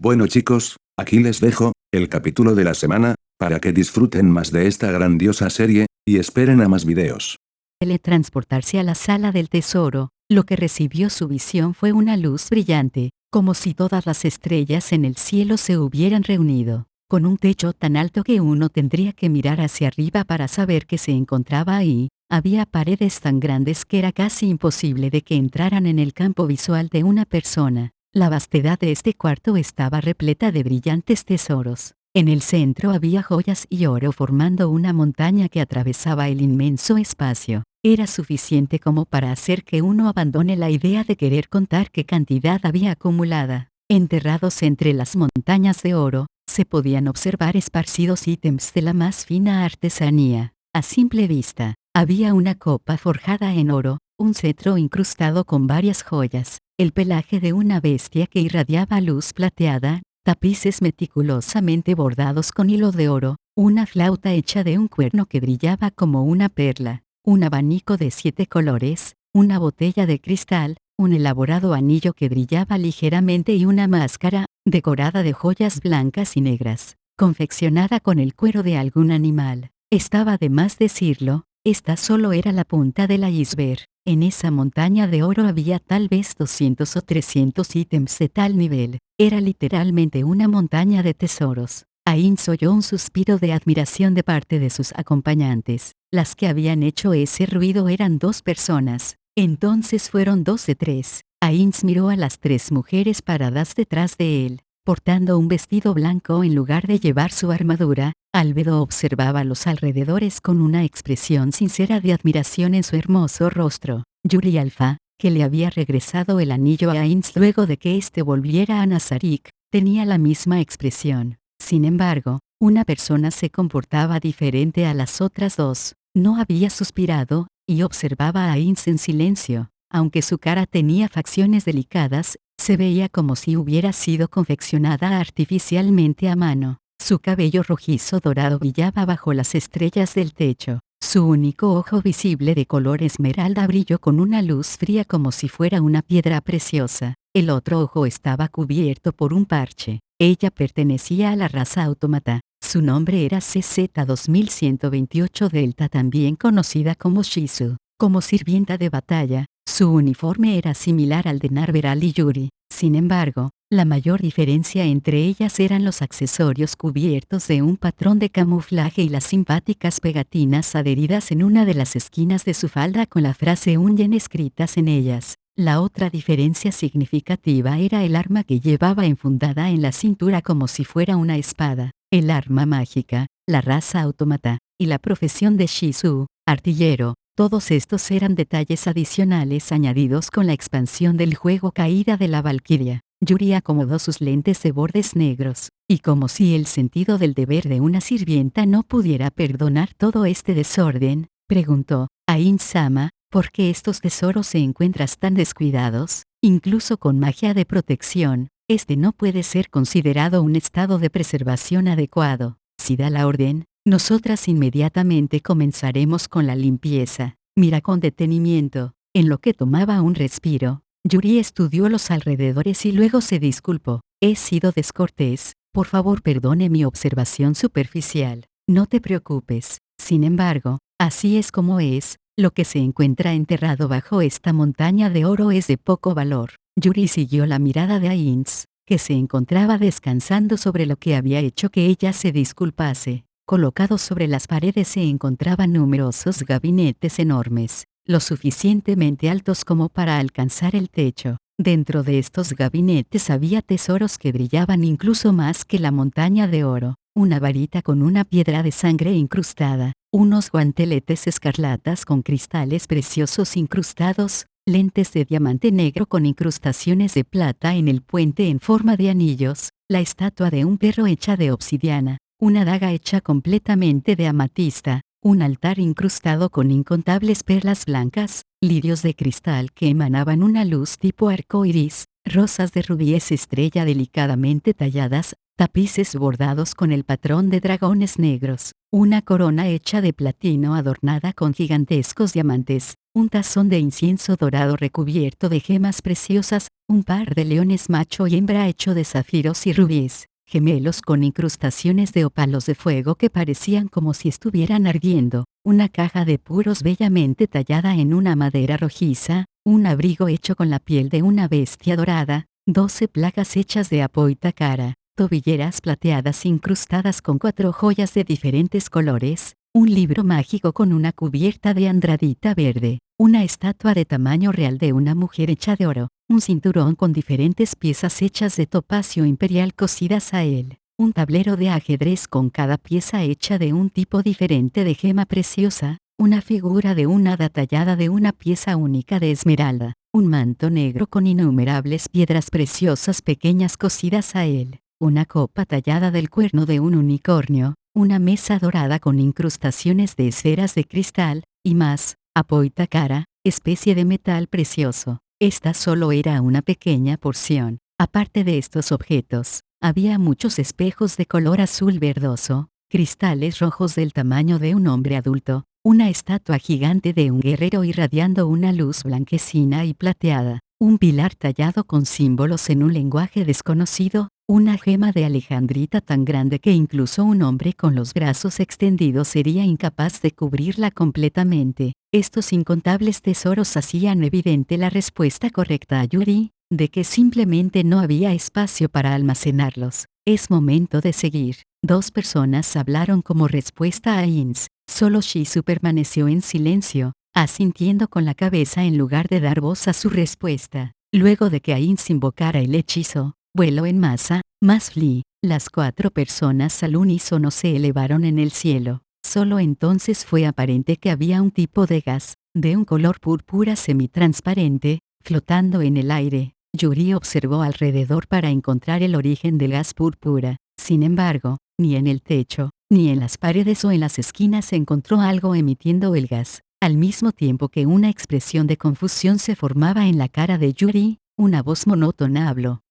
Bueno chicos, aquí les dejo, el capítulo de la semana, para que disfruten más de esta grandiosa serie, y esperen a más videos. Teletransportarse a la sala del tesoro, lo que recibió su visión fue una luz brillante, como si todas las estrellas en el cielo se hubieran reunido, con un techo tan alto que uno tendría que mirar hacia arriba para saber que se encontraba ahí. Había paredes tan grandes que era casi imposible de que entraran en el campo visual de una persona. La vastedad de este cuarto estaba repleta de brillantes tesoros. En el centro había joyas y oro formando una montaña que atravesaba el inmenso espacio. Era suficiente como para hacer que uno abandone la idea de querer contar qué cantidad había acumulada. Enterrados entre las montañas de oro, se podían observar esparcidos ítems de la más fina artesanía. A simple vista, había una copa forjada en oro, un cetro incrustado con varias joyas, el pelaje de una bestia que irradiaba luz plateada, tapices meticulosamente bordados con hilo de oro, una flauta hecha de un cuerno que brillaba como una perla, un abanico de 7 colores, una botella de cristal, un elaborado anillo que brillaba ligeramente y una máscara, decorada de joyas blancas y negras, confeccionada con el cuero de algún animal. Estaba de más decirlo, esta solo era la punta del iceberg. En esa montaña de oro había tal vez 200 o 300 ítems de tal nivel. Era literalmente una montaña de tesoros. Ainz oyó un suspiro de admiración de parte de sus acompañantes. Las que habían hecho ese ruido eran 2 personas. Entonces fueron 2 de 3. Ainz miró a las 3 mujeres paradas detrás de él, portando un vestido blanco en lugar de llevar su armadura. Albedo observaba los alrededores con una expresión sincera de admiración en su hermoso rostro. Yuri Alfa, que le había regresado el anillo a Ainz luego de que éste volviera a Nazarik, tenía la misma expresión. Sin embargo, una persona se comportaba diferente a las otras 2. No había suspirado, y observaba a Ainz en silencio. Aunque su cara tenía facciones delicadas, se veía como si hubiera sido confeccionada artificialmente a mano. Su cabello rojizo dorado brillaba bajo las estrellas del techo. Su único ojo visible de color esmeralda brilló con una luz fría como si fuera una piedra preciosa. El otro ojo estaba cubierto por un parche. Ella pertenecía a la raza autómata. Su nombre era CZ2128 Delta, también conocida como Shizu. Como sirvienta de batalla, su uniforme era similar al de Narveral y Yuri. Sin embargo, la mayor diferencia entre ellas eran los accesorios cubiertos de un patrón de camuflaje y las simpáticas pegatinas adheridas en una de las esquinas de su falda con la frase Ungen escritas en ellas. La otra diferencia significativa era el arma que llevaba enfundada en la cintura como si fuera una espada, el arma mágica, la raza autómata, y la profesión de Shizu, artillero. Todos estos eran detalles adicionales añadidos con la expansión del juego Caída de la Valquiria. Yuri acomodó sus lentes de bordes negros, y como si el sentido del deber de una sirvienta no pudiera perdonar todo este desorden, preguntó, Ainz-sama, ¿por qué estos tesoros se encuentran tan descuidados? Incluso con magia de protección, este no puede ser considerado un estado de preservación adecuado. Si da la orden, nosotras inmediatamente comenzaremos con la limpieza. Mira con detenimiento. En lo que tomaba un respiro, Yuri estudió los alrededores y luego se disculpó. He sido descortés, por favor perdone mi observación superficial. No te preocupes. Sin embargo, así es como es, lo que se encuentra enterrado bajo esta montaña de oro es de poco valor. Yuri siguió la mirada de Ainz, que se encontraba descansando sobre lo que había hecho que ella se disculpase. Colocados sobre las paredes se encontraban numerosos gabinetes enormes, lo suficientemente altos como para alcanzar el techo. Dentro de estos gabinetes había tesoros que brillaban incluso más que la montaña de oro, una varita con una piedra de sangre incrustada, unos guanteletes escarlatas con cristales preciosos incrustados, lentes de diamante negro con incrustaciones de plata en el puente en forma de anillos, la estatua de un perro hecha de obsidiana, una daga hecha completamente de amatista, un altar incrustado con incontables perlas blancas, lirios de cristal que emanaban una luz tipo arco iris, rosas de rubíes estrella delicadamente talladas, tapices bordados con el patrón de dragones negros, una corona hecha de platino adornada con gigantescos diamantes, un tazón de incienso dorado recubierto de gemas preciosas, un par de leones macho y hembra hecho de zafiros y rubíes, gemelos con incrustaciones de ópalos de fuego que parecían como si estuvieran ardiendo, una caja de puros bellamente tallada en una madera rojiza, un abrigo hecho con la piel de una bestia dorada, 12 plagas hechas de apoita cara, tobilleras plateadas incrustadas con 4 joyas de diferentes colores, un libro mágico con una cubierta de andradita verde, una estatua de tamaño real de una mujer hecha de oro, un cinturón con diferentes piezas hechas de topacio imperial cosidas a él, un tablero de ajedrez con cada pieza hecha de un tipo diferente de gema preciosa, una figura de una hada tallada de una pieza única de esmeralda, un manto negro con innumerables piedras preciosas pequeñas cosidas a él, una copa tallada del cuerno de un unicornio, una mesa dorada con incrustaciones de esferas de cristal, y más, apoita cara, especie de metal precioso. Esta solo era una pequeña porción. Aparte de estos objetos, había muchos espejos de color azul verdoso, cristales rojos del tamaño de un hombre adulto, una estatua gigante de un guerrero irradiando una luz blanquecina y plateada, un pilar tallado con símbolos en un lenguaje desconocido, una gema de alejandrita tan grande que incluso un hombre con los brazos extendidos sería incapaz de cubrirla completamente. Estos incontables tesoros hacían evidente la respuesta correcta a Yuri, de que simplemente no había espacio para almacenarlos. Es momento de seguir. 2 personas hablaron como respuesta a Ins. Solo Shizu permaneció en silencio, asintiendo con la cabeza en lugar de dar voz a su respuesta. Luego de que Ainz invocara el hechizo, vuelo en masa, más Flea, las 4 personas al unísono se elevaron en el cielo. Solo entonces fue aparente que había un tipo de gas, de un color púrpura semitransparente, flotando en el aire. Yuri observó alrededor para encontrar el origen del gas púrpura. Sin embargo, ni en el techo, ni en las paredes o en las esquinas encontró algo emitiendo el gas. Al mismo tiempo que una expresión de confusión se formaba en la cara de Yuri, una voz monótona habló.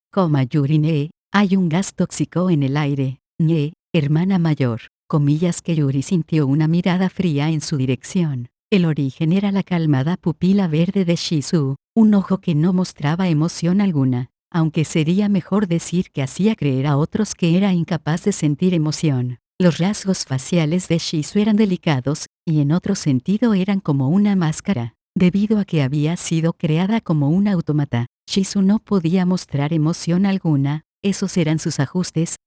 Yuri ne, hay un gas tóxico en el aire. Ne, hermana mayor. Comillas que Yuri sintió una mirada fría en su dirección. El origen era la calmada pupila verde de Shizu, un ojo que no mostraba emoción alguna, aunque sería mejor decir que hacía creer a otros que era incapaz de sentir emoción. Los rasgos faciales de Shizu eran delicados, y en otro sentido eran como una máscara. Debido a que había sido creada como un autómata, Shizu no podía mostrar emoción alguna, esos eran sus ajustes,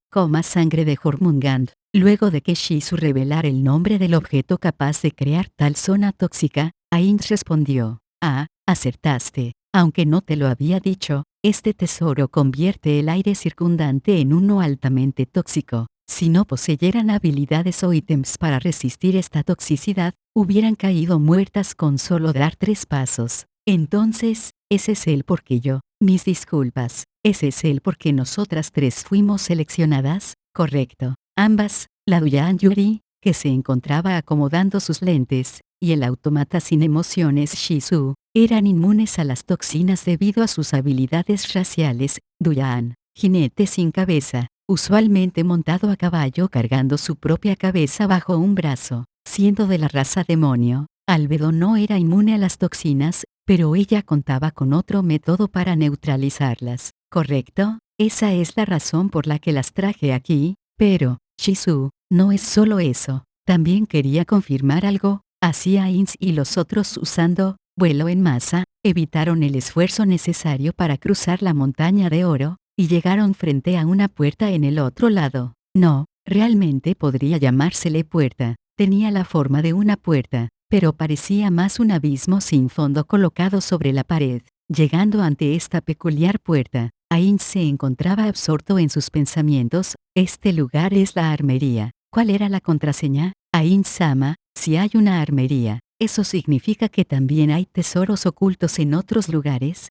sangre de Jormungand. Luego de que Shizu revelara el nombre del objeto capaz de crear tal zona tóxica, Ainz respondió, acertaste, aunque no te lo había dicho, este tesoro convierte el aire circundante en uno altamente tóxico. Si no poseyeran habilidades o ítems para resistir esta toxicidad, hubieran caído muertas con solo dar 3 pasos. Entonces, ese es el por qué mis disculpas, ese es el por qué nosotras 3 fuimos seleccionadas, correcto. Ambas, la Duyan Yuri, que se encontraba acomodando sus lentes, y el autómata sin emociones Shizu, eran inmunes a las toxinas debido a sus habilidades raciales. Duyan, jinete sin cabeza, usualmente montado a caballo cargando su propia cabeza bajo un brazo, siendo de la raza demonio. Albedo no era inmune a las toxinas, pero ella contaba con otro método para neutralizarlas. ¿Correcto? Esa es la razón por la que las traje aquí, pero, Shizu, no es solo eso. También quería confirmar algo. Así Ainz y los otros usando vuelo en masa, evitaron el esfuerzo necesario para cruzar la montaña de oro, y llegaron frente a una puerta en el otro lado. No, realmente podría llamársele puerta. Tenía la forma de una puerta, pero parecía más un abismo sin fondo colocado sobre la pared. Llegando ante esta peculiar puerta, Ainz se encontraba absorto en sus pensamientos. Este lugar es la armería. ¿Cuál era la contraseña? Ainz-sama, si hay una armería, ¿eso significa que también hay tesoros ocultos en otros lugares?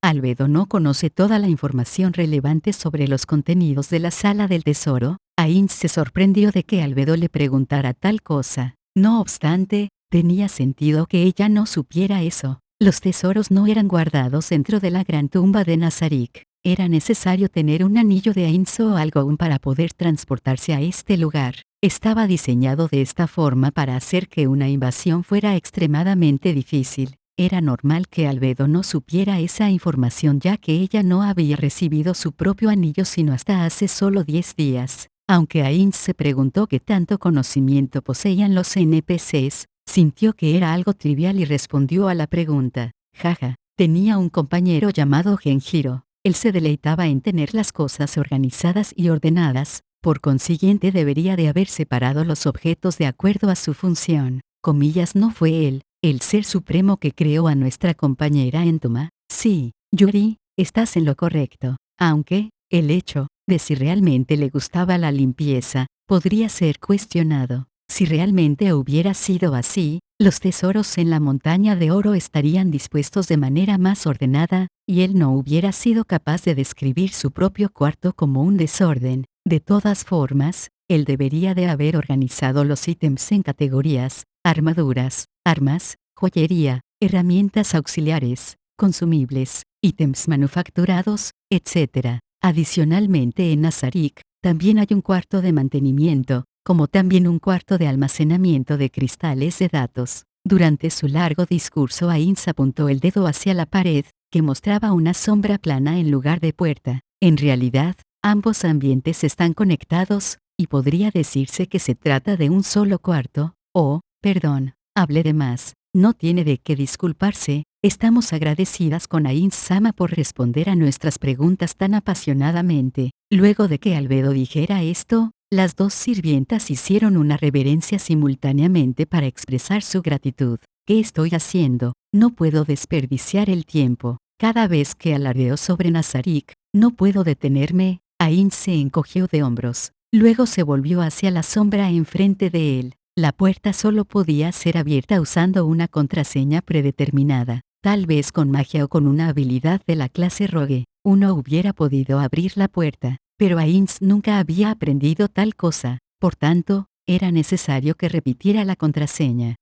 Albedo no conoce toda la información relevante sobre los contenidos de la sala del tesoro. Ainz se sorprendió de que Albedo le preguntara tal cosa. No obstante, tenía sentido que ella no supiera eso. Los tesoros no eran guardados dentro de la gran tumba de Nazarik. Era necesario tener un anillo de Ainz o algo aún para poder transportarse a este lugar. Estaba diseñado de esta forma para hacer que una invasión fuera extremadamente difícil. Era normal que Albedo no supiera esa información ya que ella no había recibido su propio anillo sino hasta hace solo 10 días. Aunque Ainz se preguntó qué tanto conocimiento poseían los NPCs, sintió que era algo trivial y respondió a la pregunta. Jaja, tenía un compañero llamado Genjiro. Él se deleitaba en tener las cosas organizadas y ordenadas, por consiguiente debería de haber separado los objetos de acuerdo a su función. Comillas, no fue él, el ser supremo que creó a nuestra compañera Entoma. Sí, Yuri, estás en lo correcto. Aunque, el hecho de si realmente le gustaba la limpieza, podría ser cuestionado. Si realmente hubiera sido así, los tesoros en la montaña de oro estarían dispuestos de manera más ordenada, y él no hubiera sido capaz de describir su propio cuarto como un desorden. De todas formas, él debería de haber organizado los ítems en categorías: armaduras, armas, joyería, herramientas auxiliares, consumibles, ítems manufacturados, etc. Adicionalmente en Nazarik, también hay un cuarto de mantenimiento, como también un cuarto de almacenamiento de cristales de datos. Durante su largo discurso Ainz apuntó el dedo hacia la pared, que mostraba una sombra plana en lugar de puerta. En realidad, ambos ambientes están conectados, y podría decirse que se trata de un solo cuarto. Oh, perdón, hablé de más. No tiene de qué disculparse, estamos agradecidas con Ainz-sama por responder a nuestras preguntas tan apasionadamente. Luego de que Albedo dijera esto, las dos sirvientas hicieron una reverencia simultáneamente para expresar su gratitud. ¿Qué estoy haciendo? No puedo desperdiciar el tiempo. Cada vez que alardeo sobre Nazarik, no puedo detenerme. Ainz se encogió de hombros. Luego se volvió hacia la sombra enfrente de él. La puerta solo podía ser abierta usando una contraseña predeterminada. Tal vez con magia o con una habilidad de la clase Rogue, uno hubiera podido abrir la puerta, pero Ainz nunca había aprendido tal cosa. Por tanto, era necesario que repitiera la contraseña.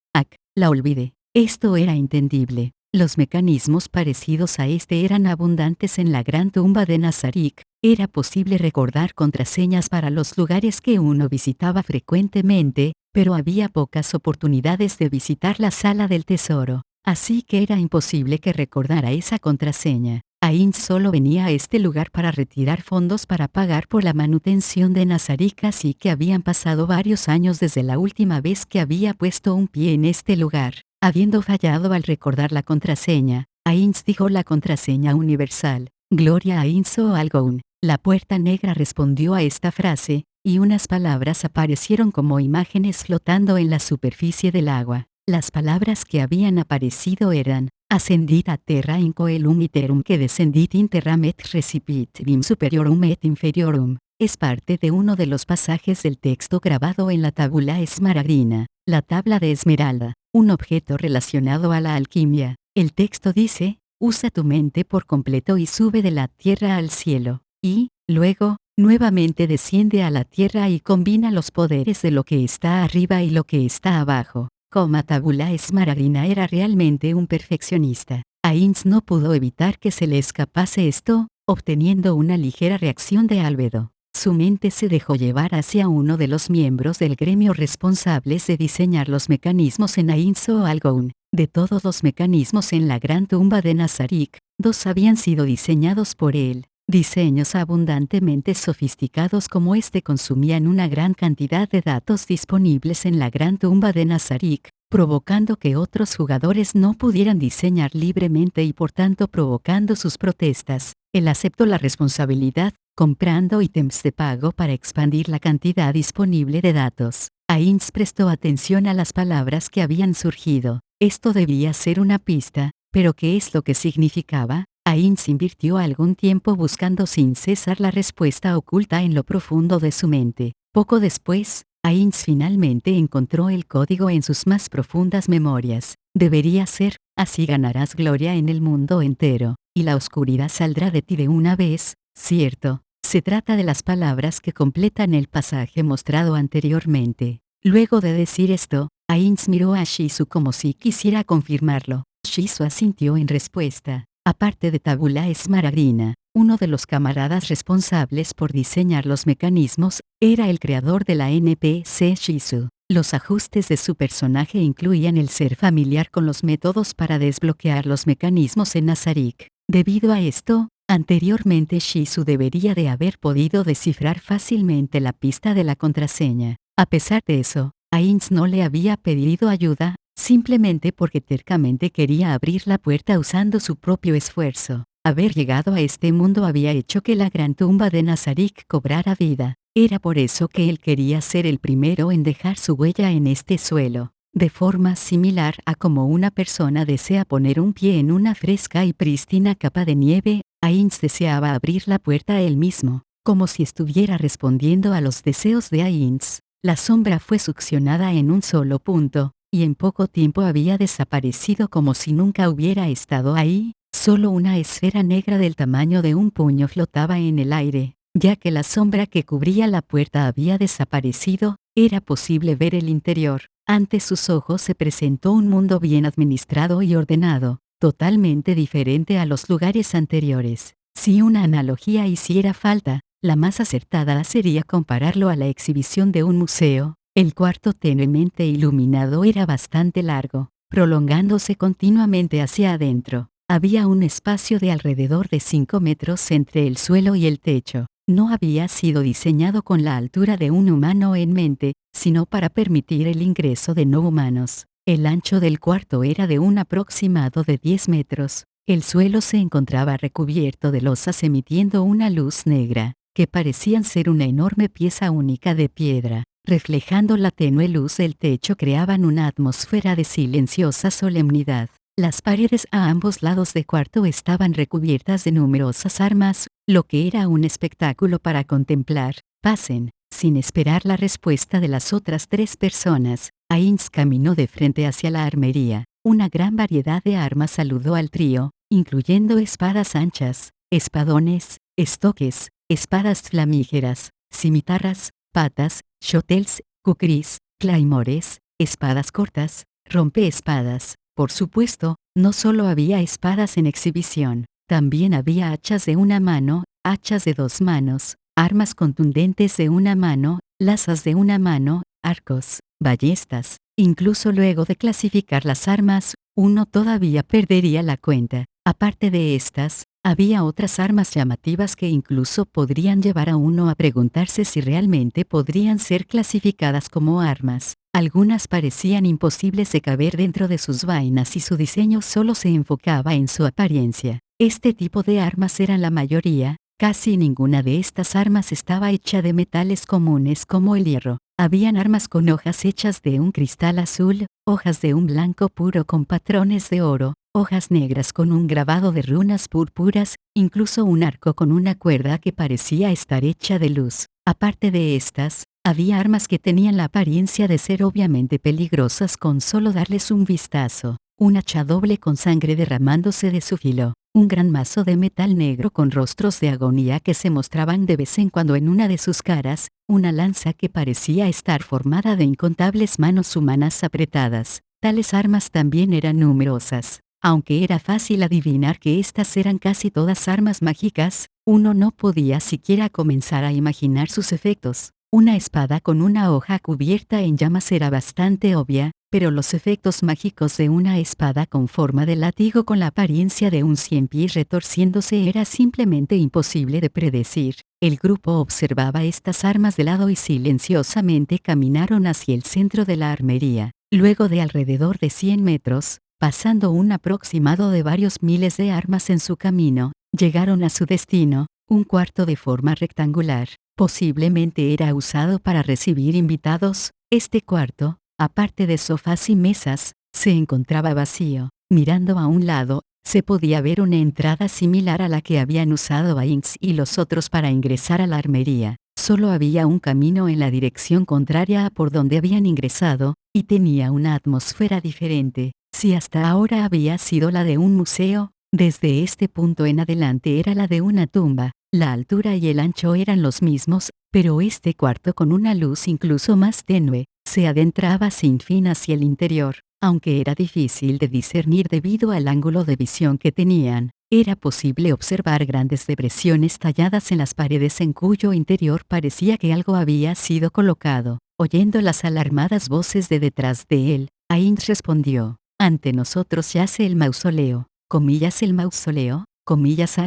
La olvidé. Esto era entendible. Los mecanismos parecidos a este eran abundantes en la gran tumba de Nazarik. Era posible recordar contraseñas para los lugares que uno visitaba frecuentemente, pero había pocas oportunidades de visitar la sala del tesoro, así que era imposible que recordara esa contraseña. Ainz solo venía a este lugar para retirar fondos para pagar por la manutención de Nazarik, así que habían pasado varios años desde la última vez que había puesto un pie en este lugar. Habiendo fallado al recordar la contraseña, Ainz dijo la contraseña universal. Gloria a Ainz o Algoun. La puerta negra respondió a esta frase, y unas palabras aparecieron como imágenes flotando en la superficie del agua. Las palabras que habían aparecido eran: ascendit a terra in coelum iterum que descendit in terram et recipit bim superiorum et inferiorum. Es parte de uno de los pasajes del texto grabado en la tabula esmeraldina, la tabla de esmeralda, un objeto relacionado a la alquimia. El texto dice: usa tu mente por completo y sube de la tierra al cielo. Y, luego, nuevamente desciende a la tierra y combina los poderes de lo que está arriba y lo que está abajo. Como tabula esmeraldina era realmente un perfeccionista. Ainz no pudo evitar que se le escapase esto, obteniendo una ligera reacción de Albedo. Su mente se dejó llevar hacia uno de los miembros del gremio responsables de diseñar los mecanismos en Ainz o Algoun. De todos los mecanismos en la gran tumba de Nazarik, 2 habían sido diseñados por él. Diseños abundantemente sofisticados como este consumían una gran cantidad de datos disponibles en la gran tumba de Nazarik, provocando que otros jugadores no pudieran diseñar libremente y por tanto provocando sus protestas. Él aceptó la responsabilidad, comprando ítems de pago para expandir la cantidad disponible de datos. Ainz prestó atención a las palabras que habían surgido. Esto debía ser una pista, pero ¿qué es lo que significaba? Ainz invirtió algún tiempo buscando sin cesar la respuesta oculta en lo profundo de su mente. Poco después, Ainz finalmente encontró el código en sus más profundas memorias. Debería ser: así ganarás gloria en el mundo entero, y la oscuridad saldrá de ti de una vez. Cierto, se trata de las palabras que completan el pasaje mostrado anteriormente. Luego de decir esto, Ainz miró a Shizu como si quisiera confirmarlo. Shizu asintió en respuesta. Aparte de tabula esmeraldina, Uno de los camaradas responsables por diseñar los mecanismos, era el creador de la NPC Shizu. Los ajustes de su personaje incluían el ser familiar con los métodos para desbloquear los mecanismos en Nazarick. Debido a esto, anteriormente Shizu debería de haber podido descifrar fácilmente la pista de la contraseña. A pesar de eso, Ainz no le había pedido ayuda, simplemente porque tercamente quería abrir la puerta usando su propio esfuerzo. Haber llegado a este mundo había hecho que la gran tumba de Nazarick cobrara vida. Era por eso que él quería ser el primero en dejar su huella en este suelo. De forma similar a como una persona desea poner un pie en una fresca y prístina capa de nieve, Ainz deseaba abrir la puerta él mismo, como si estuviera respondiendo a los deseos de Ainz. La sombra fue succionada en un solo punto, y en poco tiempo había desaparecido como si nunca hubiera estado ahí. Solo una esfera negra del tamaño de un puño flotaba en el aire. Ya que la sombra que cubría la puerta había desaparecido, era posible ver el interior. Ante sus ojos se presentó un mundo bien administrado y ordenado, totalmente diferente a los lugares anteriores. Si una analogía hiciera falta, la más acertada sería compararlo a la exhibición de un museo. El cuarto tenuemente iluminado era bastante largo, prolongándose continuamente hacia adentro. Había un espacio de alrededor de 5 metros entre el suelo y el techo. No había sido diseñado con la altura de un humano en mente, sino para permitir el ingreso de no humanos. El ancho del cuarto era de un aproximado de 10 metros. El suelo se encontraba recubierto de losas emitiendo una luz negra, que parecían ser una enorme pieza única de piedra. Reflejando la tenue luz del techo creaban una atmósfera de silenciosa solemnidad. Las paredes a ambos lados del cuarto estaban recubiertas de numerosas armas, lo que era un espectáculo para contemplar. Pasen. Sin esperar la respuesta de las otras 3 personas, Ainz caminó de frente hacia la armería. Una gran variedad de armas saludó al trío, incluyendo espadas anchas, espadones, estoques, espadas flamígeras, cimitarras, patas, shotels, kukris, claymores, espadas cortas, rompeespadas. Por supuesto, no solo había espadas en exhibición, también había hachas de una mano, hachas de 2 manos, armas contundentes de una mano, lanzas de una mano, arcos, ballestas. Incluso luego de clasificar las armas, uno todavía perdería la cuenta. Aparte de estas, había otras armas llamativas que incluso podrían llevar a uno a preguntarse si realmente podrían ser clasificadas como armas. Algunas parecían imposibles de caber dentro de sus vainas y su diseño solo se enfocaba en su apariencia. Este tipo de armas eran la mayoría, casi ninguna de estas armas estaba hecha de metales comunes como el hierro. Habían armas con hojas hechas de un cristal azul, hojas de un blanco puro con patrones de oro, hojas negras con un grabado de runas púrpuras, incluso un arco con una cuerda que parecía estar hecha de luz. Aparte de estas, había armas que tenían la apariencia de ser obviamente peligrosas con solo darles un vistazo. Un hacha doble con sangre derramándose de su filo. Un gran mazo de metal negro con rostros de agonía que se mostraban de vez en cuando en una de sus caras. Una lanza que parecía estar formada de incontables manos humanas apretadas. Tales armas también eran numerosas. Aunque era fácil adivinar que estas eran casi todas armas mágicas, uno no podía siquiera comenzar a imaginar sus efectos. Una espada con una hoja cubierta en llamas era bastante obvia, pero los efectos mágicos de una espada con forma de látigo con la apariencia de un 100 pies retorciéndose era simplemente imposible de predecir. El grupo observaba estas armas de lado y silenciosamente caminaron hacia el centro de la armería. Luego de alrededor de 100 metros, pasando un aproximado de varios miles de armas en su camino, llegaron a su destino, un cuarto de forma rectangular. Posiblemente era usado para recibir invitados. Este cuarto, aparte de sofás y mesas, se encontraba vacío. Mirando a un lado, se podía ver una entrada similar a la que habían usado Ainz y los otros para ingresar a la armería. Solo había un camino en la dirección contraria a por donde habían ingresado, y tenía una atmósfera diferente. Si hasta ahora había sido la de un museo, desde este punto en adelante era la de una tumba. La altura y el ancho eran los mismos, pero este cuarto con una luz incluso más tenue, se adentraba sin fin hacia el interior. Aunque era difícil de discernir debido al ángulo de visión que tenían, Era posible observar grandes depresiones talladas en las paredes en cuyo interior parecía que algo había sido colocado. Oyendo las alarmadas voces de detrás de él, Ainz respondió: ante nosotros yace el mausoleo, comillas el mausoleo, comillas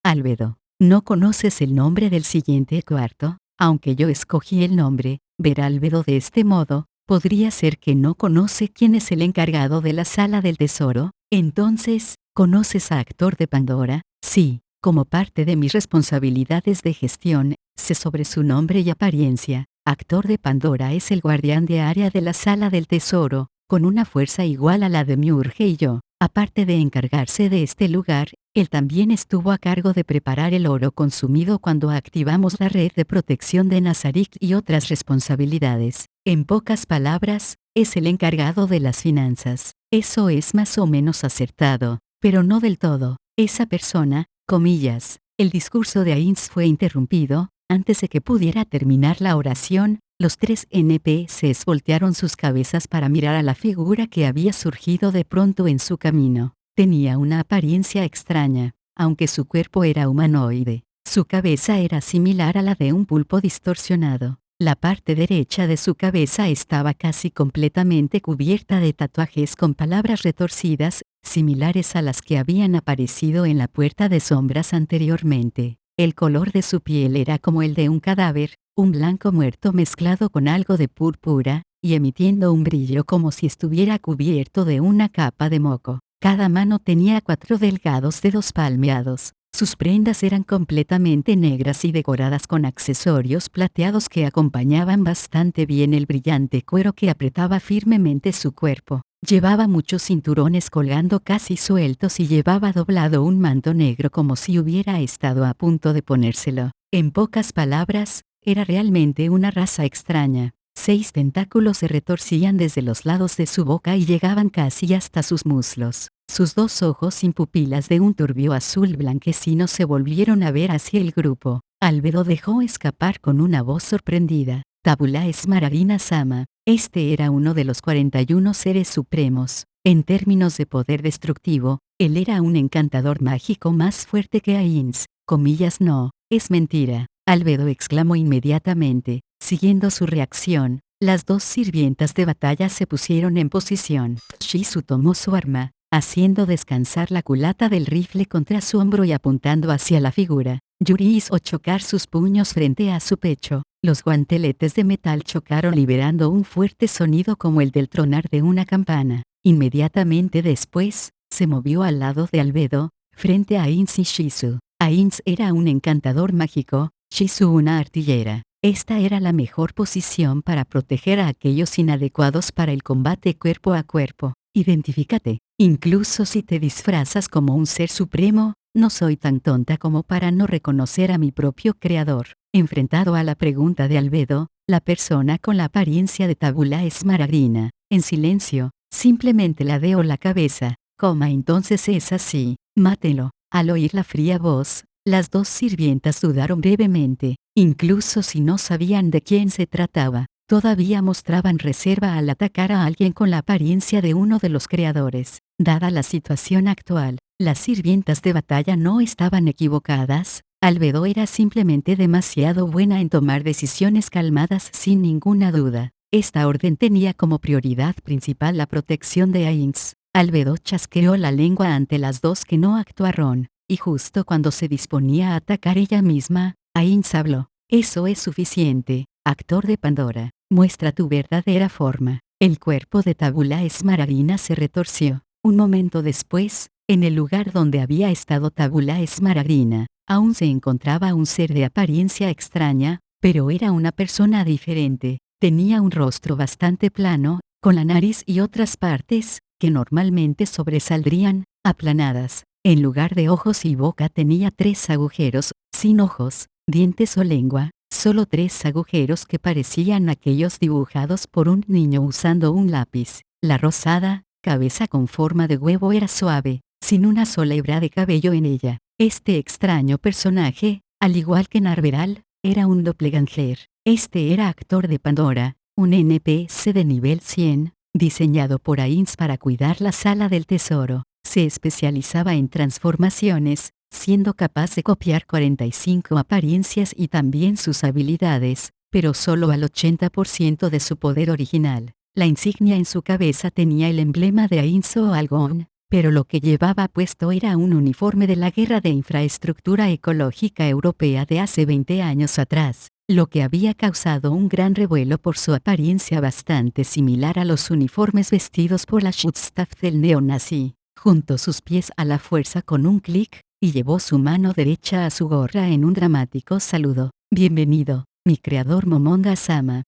Albedo. ¿No conoces el nombre del siguiente cuarto? Aunque yo escogí el nombre, ver Albedo de este modo, podría ser que no conoce quién es el encargado de la sala del tesoro. Entonces, ¿conoces a Actor de Pandora? Sí, como parte de mis responsabilidades de gestión, sé sobre su nombre y apariencia. Actor de Pandora es el guardián de área de la sala del tesoro, con una fuerza igual a la de Miurge y yo. Aparte de encargarse de este lugar, él también estuvo a cargo de preparar el oro consumido cuando activamos la red de protección de Nazarick y otras responsabilidades. En pocas palabras, es el encargado de las finanzas. Eso es más o menos acertado, pero no del todo. Esa persona, comillas. El discurso de Ainz fue interrumpido. Antes de que pudiera terminar la oración, los 3 NPCs voltearon sus cabezas para mirar a la figura que había surgido de pronto en su camino. Tenía una apariencia extraña, aunque su cuerpo era humanoide. Su cabeza era similar a la de un pulpo distorsionado. La parte derecha de su cabeza estaba casi completamente cubierta de tatuajes con palabras retorcidas, similares a las que habían aparecido en la puerta de sombras anteriormente. El color de su piel era como el de un cadáver, un blanco muerto mezclado con algo de púrpura, y emitiendo un brillo como si estuviera cubierto de una capa de moco. Cada mano tenía 4 delgados dedos palmeados. Sus prendas eran completamente negras y decoradas con accesorios plateados que acompañaban bastante bien el brillante cuero que apretaba firmemente su cuerpo. Llevaba muchos cinturones colgando casi sueltos y llevaba doblado un manto negro como si hubiera estado a punto de ponérselo. En pocas palabras, era realmente una raza extraña. 6 tentáculos se retorcían desde los lados de su boca y llegaban casi hasta sus muslos. Sus 2 ojos sin pupilas de un turbio azul blanquecino se volvieron a ver hacia el grupo. Albedo dejó escapar con una voz sorprendida: Tabula Esmeralda Sama. Este era uno de los 41 seres supremos. En términos de poder destructivo, él era un encantador mágico más fuerte que Ainz. Comillas no, es mentira. Albedo exclamó inmediatamente. Siguiendo su reacción, las 2 sirvientas de batalla se pusieron en posición. Shizu tomó su arma, haciendo descansar la culata del rifle contra su hombro y apuntando hacia la figura. Yuri hizo chocar sus puños frente a su pecho. Los guanteletes de metal chocaron liberando un fuerte sonido como el del tronar de una campana. Inmediatamente después, se movió al lado de Albedo, frente a Ainz y Shizu. Ainz era un encantador mágico, Shizu una artillera. Esta era la mejor posición para proteger a aquellos inadecuados para el combate cuerpo a cuerpo. Identifícate. Incluso si te disfrazas como un ser supremo, no soy tan tonta como para no reconocer a mi propio creador. Enfrentado a la pregunta de Albedo, la persona con la apariencia de Tabula Esmeralda, en silencio, simplemente ladeó la cabeza. Entonces es así, mátelo. Al oír la fría voz, las 2 sirvientas dudaron brevemente. Incluso si no sabían de quién se trataba, todavía mostraban reserva al atacar a alguien con la apariencia de uno de los creadores. Dada la situación actual, las sirvientas de batalla no estaban equivocadas. Albedo era simplemente demasiado buena en tomar decisiones calmadas sin ninguna duda. Esta orden tenía como prioridad principal la protección de Ainz. Albedo chasqueó la lengua ante las 2 que no actuaron, y justo cuando se disponía a atacar ella misma, Ainz habló. Eso es suficiente, Actor de Pandora. Muestra tu verdadera forma. El cuerpo de Tabula Esmeralda se retorció. Un momento después, en el lugar donde había estado Tabula Esmeralda, aún se encontraba un ser de apariencia extraña, pero era una persona diferente. Tenía un rostro bastante plano, con la nariz y otras partes, que normalmente sobresaldrían, aplanadas. En lugar de ojos y boca tenía 3 agujeros, sin ojos, dientes o lengua, solo 3 agujeros que parecían aquellos dibujados por un niño usando un lápiz. La rosada cabeza con forma de huevo era suave, sin una sola hebra de cabello en ella. Este extraño personaje, al igual que Narveral, era un doppelganger. Este era Actor de Pandora, un NPC de nivel 100, diseñado por Ainz para cuidar la sala del tesoro. Se especializaba en transformaciones, siendo capaz de copiar 45 apariencias y también sus habilidades, pero solo al 80% de su poder original. La insignia en su cabeza tenía el emblema de Ainz o Algon, pero lo que llevaba puesto era un uniforme de la Guerra de Infraestructura Ecológica Europea de hace 20 años atrás, lo que había causado un gran revuelo por su apariencia bastante similar a los uniformes vestidos por la Schutzstaffel del neonazi. Juntó sus pies a la fuerza con un clic, y llevó su mano derecha a su gorra en un dramático saludo. Bienvenido, mi creador Momonga-sama,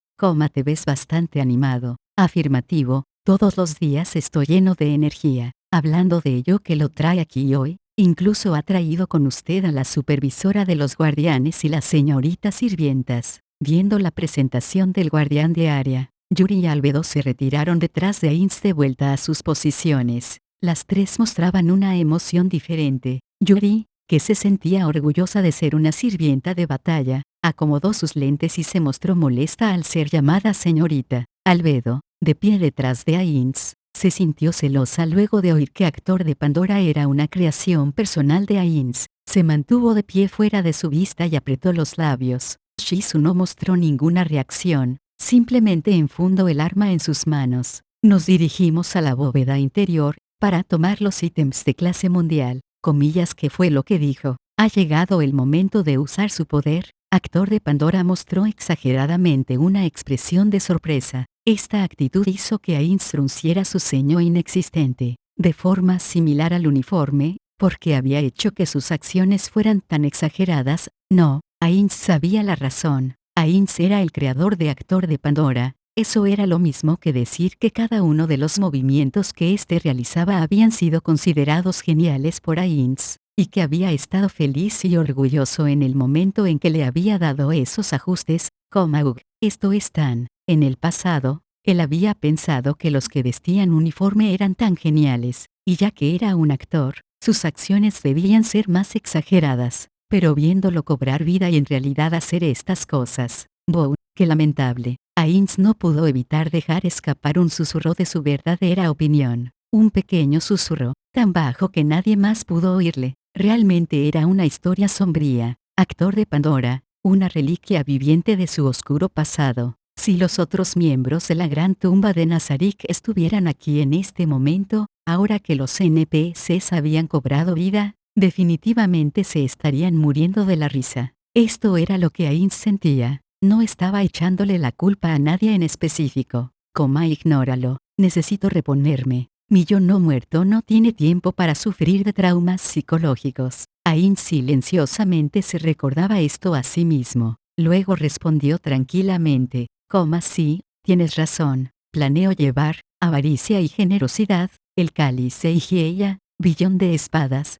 te ves bastante animado. Afirmativo, todos los días estoy lleno de energía. Hablando de ello que lo trae aquí hoy, incluso ha traído con usted a la supervisora de los guardianes y las señoritas sirvientas. Viendo la presentación del guardián de área, Yuri y Albedo se retiraron detrás de Ainz de vuelta a sus posiciones. Las tres mostraban una emoción diferente. Yuri, que se sentía orgullosa de ser una sirvienta de batalla, acomodó sus lentes y se mostró molesta al ser llamada señorita. Albedo, de pie detrás de Ainz, se sintió celosa luego de oír que Actor de Pandora era una creación personal de Ainz. Se mantuvo de pie fuera de su vista y apretó los labios. Shizu no mostró ninguna reacción, simplemente enfundó el arma en sus manos. Nos dirigimos a la bóveda interior, para tomar los ítems de clase mundial, comillas que fue lo que dijo. Ha llegado el momento de usar su poder. Actor de Pandora mostró exageradamente una expresión de sorpresa. Esta actitud hizo que Ainz frunciera su ceño inexistente, de forma similar al uniforme, porque había hecho que sus acciones fueran tan exageradas. No, Ainz sabía la razón. Ainz era el creador de Actor de Pandora. Eso era lo mismo que decir que cada uno de los movimientos que éste realizaba habían sido considerados geniales por Ainz, y que había estado feliz y orgulloso en el momento en que le había dado esos ajustes. Esto es tan. En el pasado, él había pensado que los que vestían uniforme eran tan geniales, y ya que era un actor, sus acciones debían ser más exageradas, pero viéndolo cobrar vida y en realidad hacer estas cosas, qué lamentable. Ainz no pudo evitar dejar escapar un susurro de su verdadera opinión, un pequeño susurro, tan bajo que nadie más pudo oírle. Realmente era una historia sombría. Actor de Pandora, una reliquia viviente de su oscuro pasado. Si los otros miembros de la gran tumba de Nazarick estuvieran aquí en este momento, ahora que los NPCs habían cobrado vida, definitivamente se estarían muriendo de la risa. Esto era lo que Ainz sentía. No estaba echándole la culpa a nadie en específico. Ignóralo. Necesito reponerme. Mi yo no muerto no tiene tiempo para sufrir de traumas psicológicos. Ainz silenciosamente se recordaba esto a sí mismo. Luego respondió tranquilamente. Sí, tienes razón. Planeo llevar, avaricia y generosidad, el cáliz y ella, billón de espadas,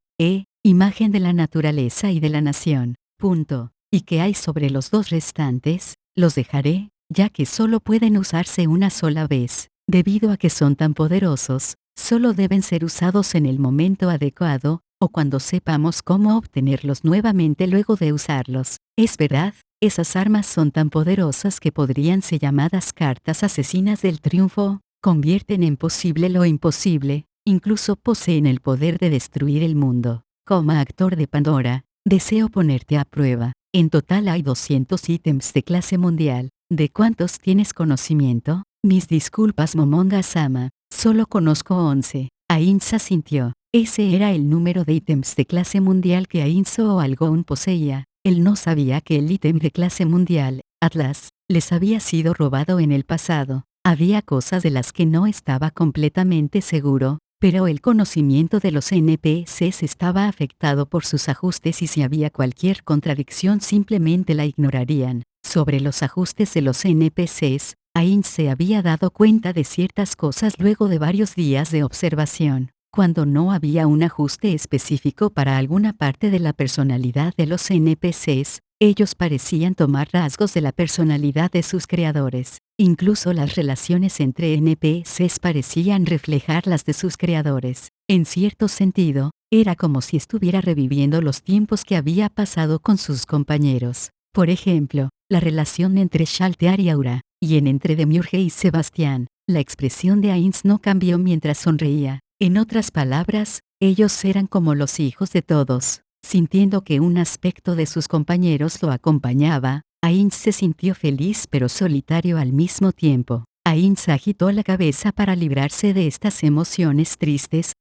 imagen de la naturaleza y de la nación. Punto. ¿Y qué hay sobre los dos restantes? Los dejaré, ya que solo pueden usarse una sola vez. Debido a que son tan poderosos, solo deben ser usados en el momento adecuado, o cuando sepamos cómo obtenerlos nuevamente luego de usarlos. Es verdad, esas armas son tan poderosas que podrían ser llamadas cartas asesinas del triunfo, convierten en posible lo imposible, incluso poseen el poder de destruir el mundo. Actor de Pandora, deseo ponerte a prueba. En total hay 200 ítems de clase mundial. ¿De cuántos tienes conocimiento? Mis disculpas Momonga-sama, solo conozco 11. Ainz asintió. Ese era el número de ítems de clase mundial que Ainz o Algon poseía. Él no sabía que el ítem de clase mundial, Atlas, les había sido robado en el pasado. Había cosas de las que no estaba completamente seguro, pero el conocimiento de los NPCs estaba afectado por sus ajustes y si había cualquier contradicción simplemente la ignorarían. Sobre los ajustes de los NPCs, Ainz se había dado cuenta de ciertas cosas luego de varios días de observación. Cuando no había un ajuste específico para alguna parte de la personalidad de los NPCs, ellos parecían tomar rasgos de la personalidad de sus creadores. Incluso las relaciones entre NPCs parecían reflejar las de sus creadores. En cierto sentido, era como si estuviera reviviendo los tiempos que había pasado con sus compañeros. Por ejemplo, la relación entre Shaltear y Aura, y entre Demiurge y Sebastián. La expresión de Ainz no cambió mientras sonreía. En otras palabras, ellos eran como los hijos de todos. Sintiendo que un aspecto de sus compañeros lo acompañaba, Ainz se sintió feliz pero solitario al mismo tiempo. Ainz agitó la cabeza para librarse de estas emociones tristes.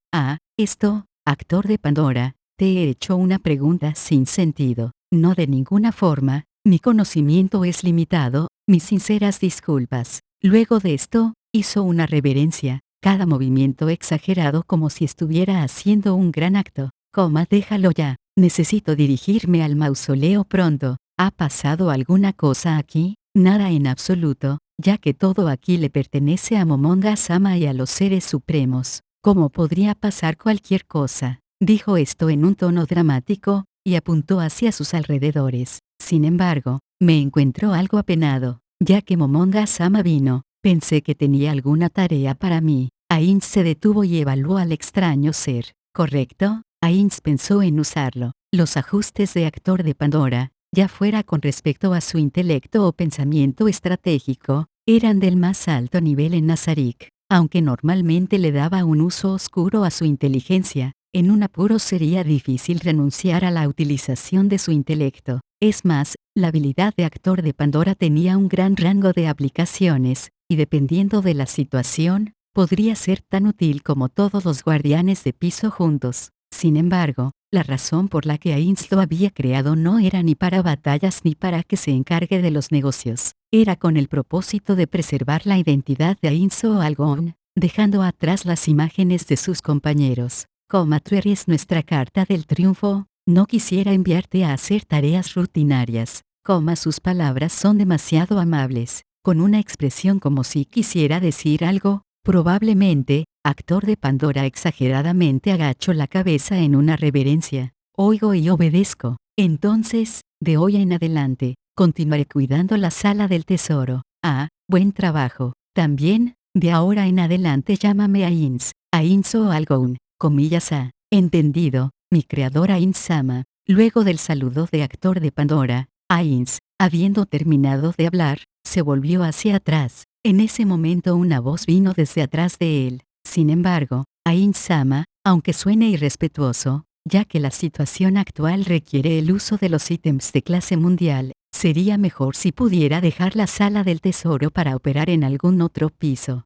Actor de Pandora, te he hecho una pregunta sin sentido. No, de ninguna forma, mi conocimiento es limitado, mis sinceras disculpas. Luego de esto, hizo una reverencia, cada movimiento exagerado como si estuviera haciendo un gran acto. Déjalo ya, necesito dirigirme al mausoleo pronto. ¿Ha pasado alguna cosa aquí? Nada en absoluto, ya que todo aquí le pertenece a Momonga-sama y a los seres supremos. ¿Cómo podría pasar cualquier cosa? Dijo esto en un tono dramático, y apuntó hacia sus alrededores. Sin embargo, me encuentro algo apenado, ya que Momonga-sama vino. Pensé que tenía alguna tarea para mí. Ainz se detuvo y evaluó al extraño ser. ¿Correcto? Ainz pensó en usarlo. Los ajustes de actor de Pandora, ya fuera con respecto a su intelecto o pensamiento estratégico, eran del más alto nivel en Nazarik. Aunque normalmente le daba un uso oscuro a su inteligencia, en un apuro sería difícil renunciar a la utilización de su intelecto. Es más, la habilidad de actor de Pandora tenía un gran rango de aplicaciones, y dependiendo de la situación, podría ser tan útil como todos los guardianes de piso juntos. Sin embargo, la razón por la que Ainz lo había creado no era ni para batallas ni para que se encargue de los negocios. Era con el propósito de preservar la identidad de Ainz o Algon, dejando atrás las imágenes de sus compañeros. Tú eres nuestra carta del triunfo, no quisiera enviarte a hacer tareas rutinarias. Sus palabras son demasiado amables, con una expresión como si quisiera decir algo. Probablemente, actor de Pandora exageradamente agachó la cabeza en una reverencia. Oigo y obedezco. Entonces, de hoy en adelante, continuaré cuidando la sala del tesoro. Buen trabajo. También, de ahora en adelante llámame Ainz o Algon, entendido, mi creador Ainz-sama. Luego del saludo de actor de Pandora, Ainz, habiendo terminado de hablar, se volvió hacia atrás. En ese momento una voz vino desde atrás de él. Sin embargo, Ainz-sama, aunque suene irrespetuoso, ya que la situación actual requiere el uso de los ítems de clase mundial, sería mejor si pudiera dejar la sala del tesoro para operar en algún otro piso.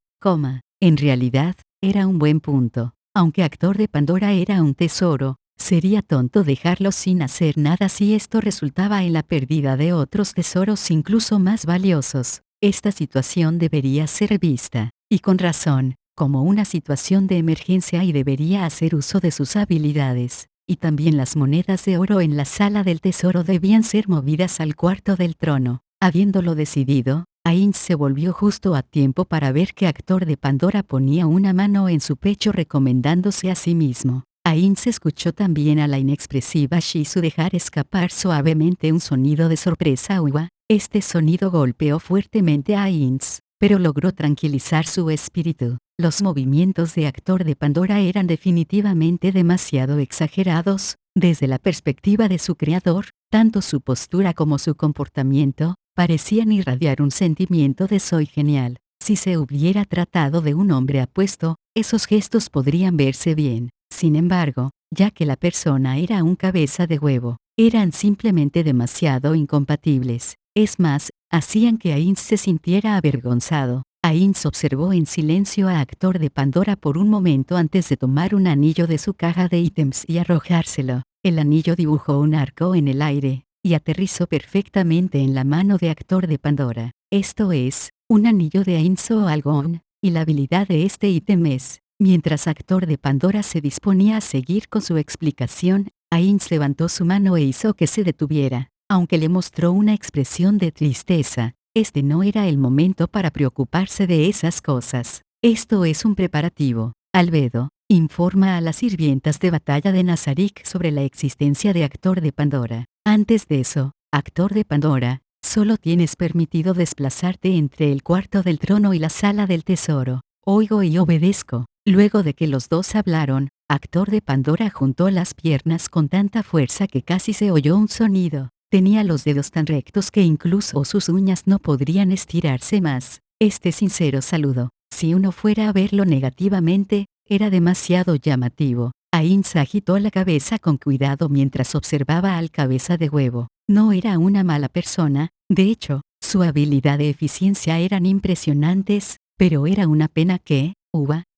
En realidad, era un buen punto. Aunque actor de Pandora era un tesoro, sería tonto dejarlo sin hacer nada si esto resultaba en la pérdida de otros tesoros incluso más valiosos. Esta situación debería ser vista, y con razón, como una situación de emergencia y debería hacer uso de sus habilidades. Y también las monedas de oro en la sala del tesoro debían ser movidas al cuarto del trono. Habiéndolo decidido, Ainz se volvió justo a tiempo para ver que actor de Pandora ponía una mano en su pecho recomendándose a sí mismo. Ainz escuchó también a la inexpresiva Shizu dejar escapar suavemente un sonido de sorpresa. Este sonido golpeó fuertemente a Ainz, pero logró tranquilizar su espíritu. Los movimientos de actor de Pandora eran definitivamente demasiado exagerados, desde la perspectiva de su creador, tanto su postura como su comportamiento, parecían irradiar un sentimiento de soy genial. Si se hubiera tratado de un hombre apuesto, esos gestos podrían verse bien. Sin embargo, ya que la persona era un cabeza de huevo, eran simplemente demasiado incompatibles. Es más, hacían que Ainz se sintiera avergonzado. Ainz observó en silencio a actor de Pandora por un momento antes de tomar un anillo de su caja de ítems y arrojárselo. El anillo dibujó un arco en el aire, y aterrizó perfectamente en la mano de actor de Pandora. Esto es, un anillo de Ainz o Algon, y la habilidad de este ítem es. Mientras actor de Pandora se disponía a seguir con su explicación, Ainz levantó su mano e hizo que se detuviera. Aunque le mostró una expresión de tristeza, este no era el momento para preocuparse de esas cosas. Esto es un preparativo. Albedo, informa a las sirvientas de batalla de Nazarik sobre la existencia de actor de Pandora. Antes de eso, actor de Pandora, solo tienes permitido desplazarte entre el cuarto del trono y la sala del tesoro. Oigo y obedezco. Luego de que los dos hablaron, actor de Pandora juntó las piernas con tanta fuerza que casi se oyó un sonido. Tenía los dedos tan rectos que incluso sus uñas no podrían estirarse más. Este sincero saludo, si uno fuera a verlo negativamente, Era demasiado llamativo. Ainz agitó la cabeza con cuidado mientras observaba al cabeza de huevo. No era una mala persona, de hecho, su habilidad de eficiencia eran impresionantes, pero era una pena que,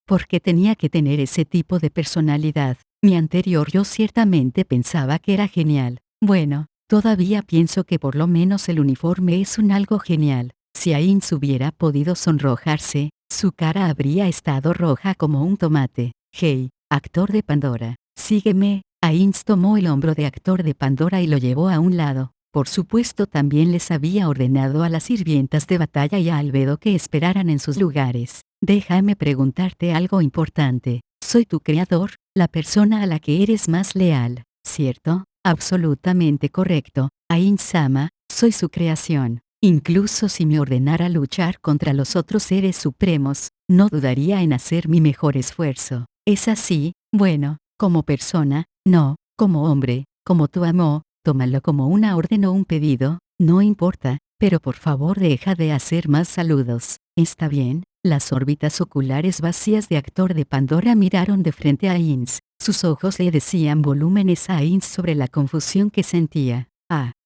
porque tenía que tener ese tipo de personalidad. Mi anterior yo ciertamente pensaba que era genial. Bueno, todavía pienso que por lo menos el uniforme es un algo genial. Si Ainz hubiera podido sonrojarse, su cara habría estado roja como un tomate. Hey, actor de Pandora, sígueme. Ainz tomó el hombro de actor de Pandora y lo llevó a un lado. Por supuesto también les había ordenado a las sirvientas de batalla y a Albedo que esperaran en sus lugares. Déjame preguntarte algo importante. Soy tu creador, la persona a la que eres más leal, ¿cierto? Absolutamente correcto. Ainz-sama, soy su creación. Incluso si me ordenara luchar contra los otros seres supremos, no dudaría en hacer mi mejor esfuerzo. ¿Es así? Bueno, como persona, no, como hombre, como tu amo, tómalo como una orden o un pedido, no importa, pero por favor deja de hacer más saludos. ¿Está bien? Las órbitas oculares vacías de actor de Pandora miraron de frente a Ainz. Sus ojos le decían volúmenes a Ainz sobre la confusión que sentía.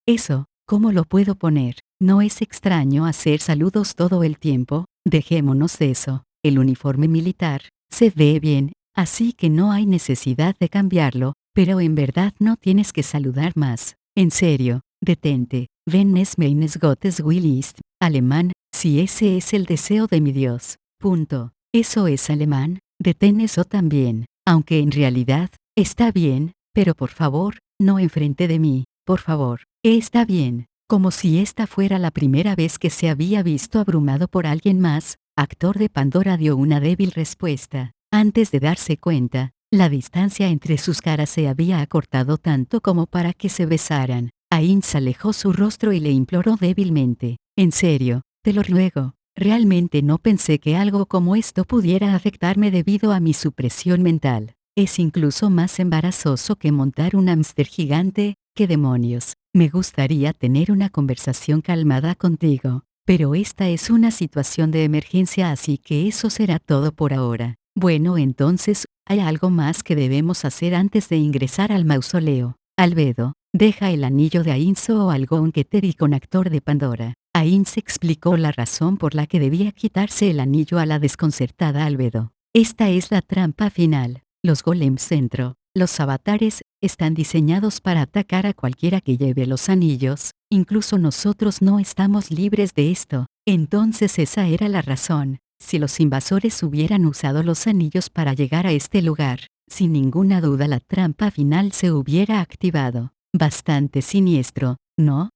Eso, ¿cómo lo puedo poner? ¿No es extraño hacer saludos todo el tiempo? Dejémonos de eso. El uniforme militar se ve bien, así que no hay necesidad de cambiarlo, pero en verdad no tienes que saludar más. En serio, detente. Wenn es meines Gottes will ist, alemán, si ese es el deseo de mi Dios. Punto. Eso es alemán, detén eso también. Aunque en realidad, está bien, pero por favor, no enfrente de mí, por favor. Está bien. Como si esta fuera la primera vez que se había visto abrumado por alguien más, actor de Pandora dio una débil respuesta. Antes de darse cuenta, la distancia entre sus caras se había acortado tanto como para que se besaran. Ainz alejó su rostro y le imploró débilmente. En serio, te lo ruego. Realmente no pensé que algo como esto pudiera afectarme debido a mi supresión mental. Es incluso más embarazoso que montar un hámster gigante. ¿Qué demonios? Me gustaría tener una conversación calmada contigo, pero esta es una situación de emergencia, así que eso será todo por ahora. Bueno, entonces, hay algo más que debemos hacer antes de ingresar al mausoleo. Albedo, deja el anillo de Ainz o algo que te di con actor de Pandora. Ainz explicó la razón por la que debía quitarse el anillo a la desconcertada Albedo. Esta es la trampa final. Los golems dentro, los avatares, están diseñados para atacar a cualquiera que lleve los anillos, incluso nosotros no estamos libres de esto. Entonces esa era la razón. Si los invasores hubieran usado los anillos para llegar a este lugar, sin ninguna duda la trampa final se hubiera activado. Bastante siniestro, ¿no?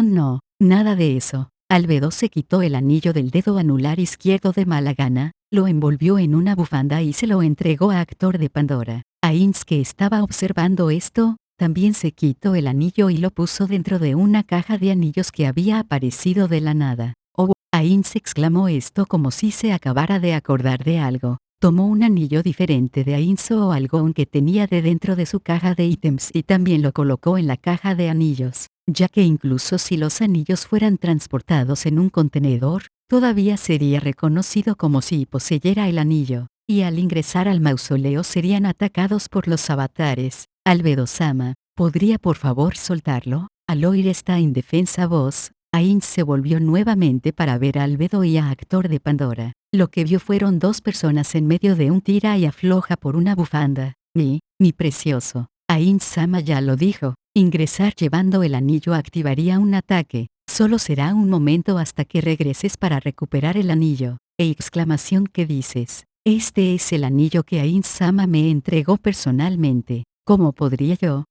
No, nada de eso. Albedo se quitó el anillo del dedo anular izquierdo de mala gana, lo envolvió en una bufanda y se lo entregó a actor de Pandora. Ainz, que estaba observando esto, también se quitó el anillo y lo puso dentro de una caja de anillos que había aparecido de la nada. Ainz exclamó esto como si se acabara de acordar de algo. Tomó un anillo diferente de Ainz o algo que tenía de dentro de su caja de ítems y también lo colocó en la caja de anillos, ya que incluso si los anillos fueran transportados en un contenedor, todavía sería reconocido como si poseyera el anillo, y al ingresar al mausoleo serían atacados por los avatares. Albedo-sama, ¿podría por favor soltarlo? Al oír esta indefensa voz, Ainz se volvió nuevamente para ver a Albedo y a actor de Pandora. Lo que vio fueron dos personas en medio de un tira y afloja por una bufanda. Mi precioso. Ainz-sama ya lo dijo. Ingresar llevando el anillo activaría un ataque. Solo será un momento hasta que regreses para recuperar el anillo. Exclamación, ¿qué dices? Este es el anillo que Ainz-sama me entregó personalmente. ¿Cómo podría yo?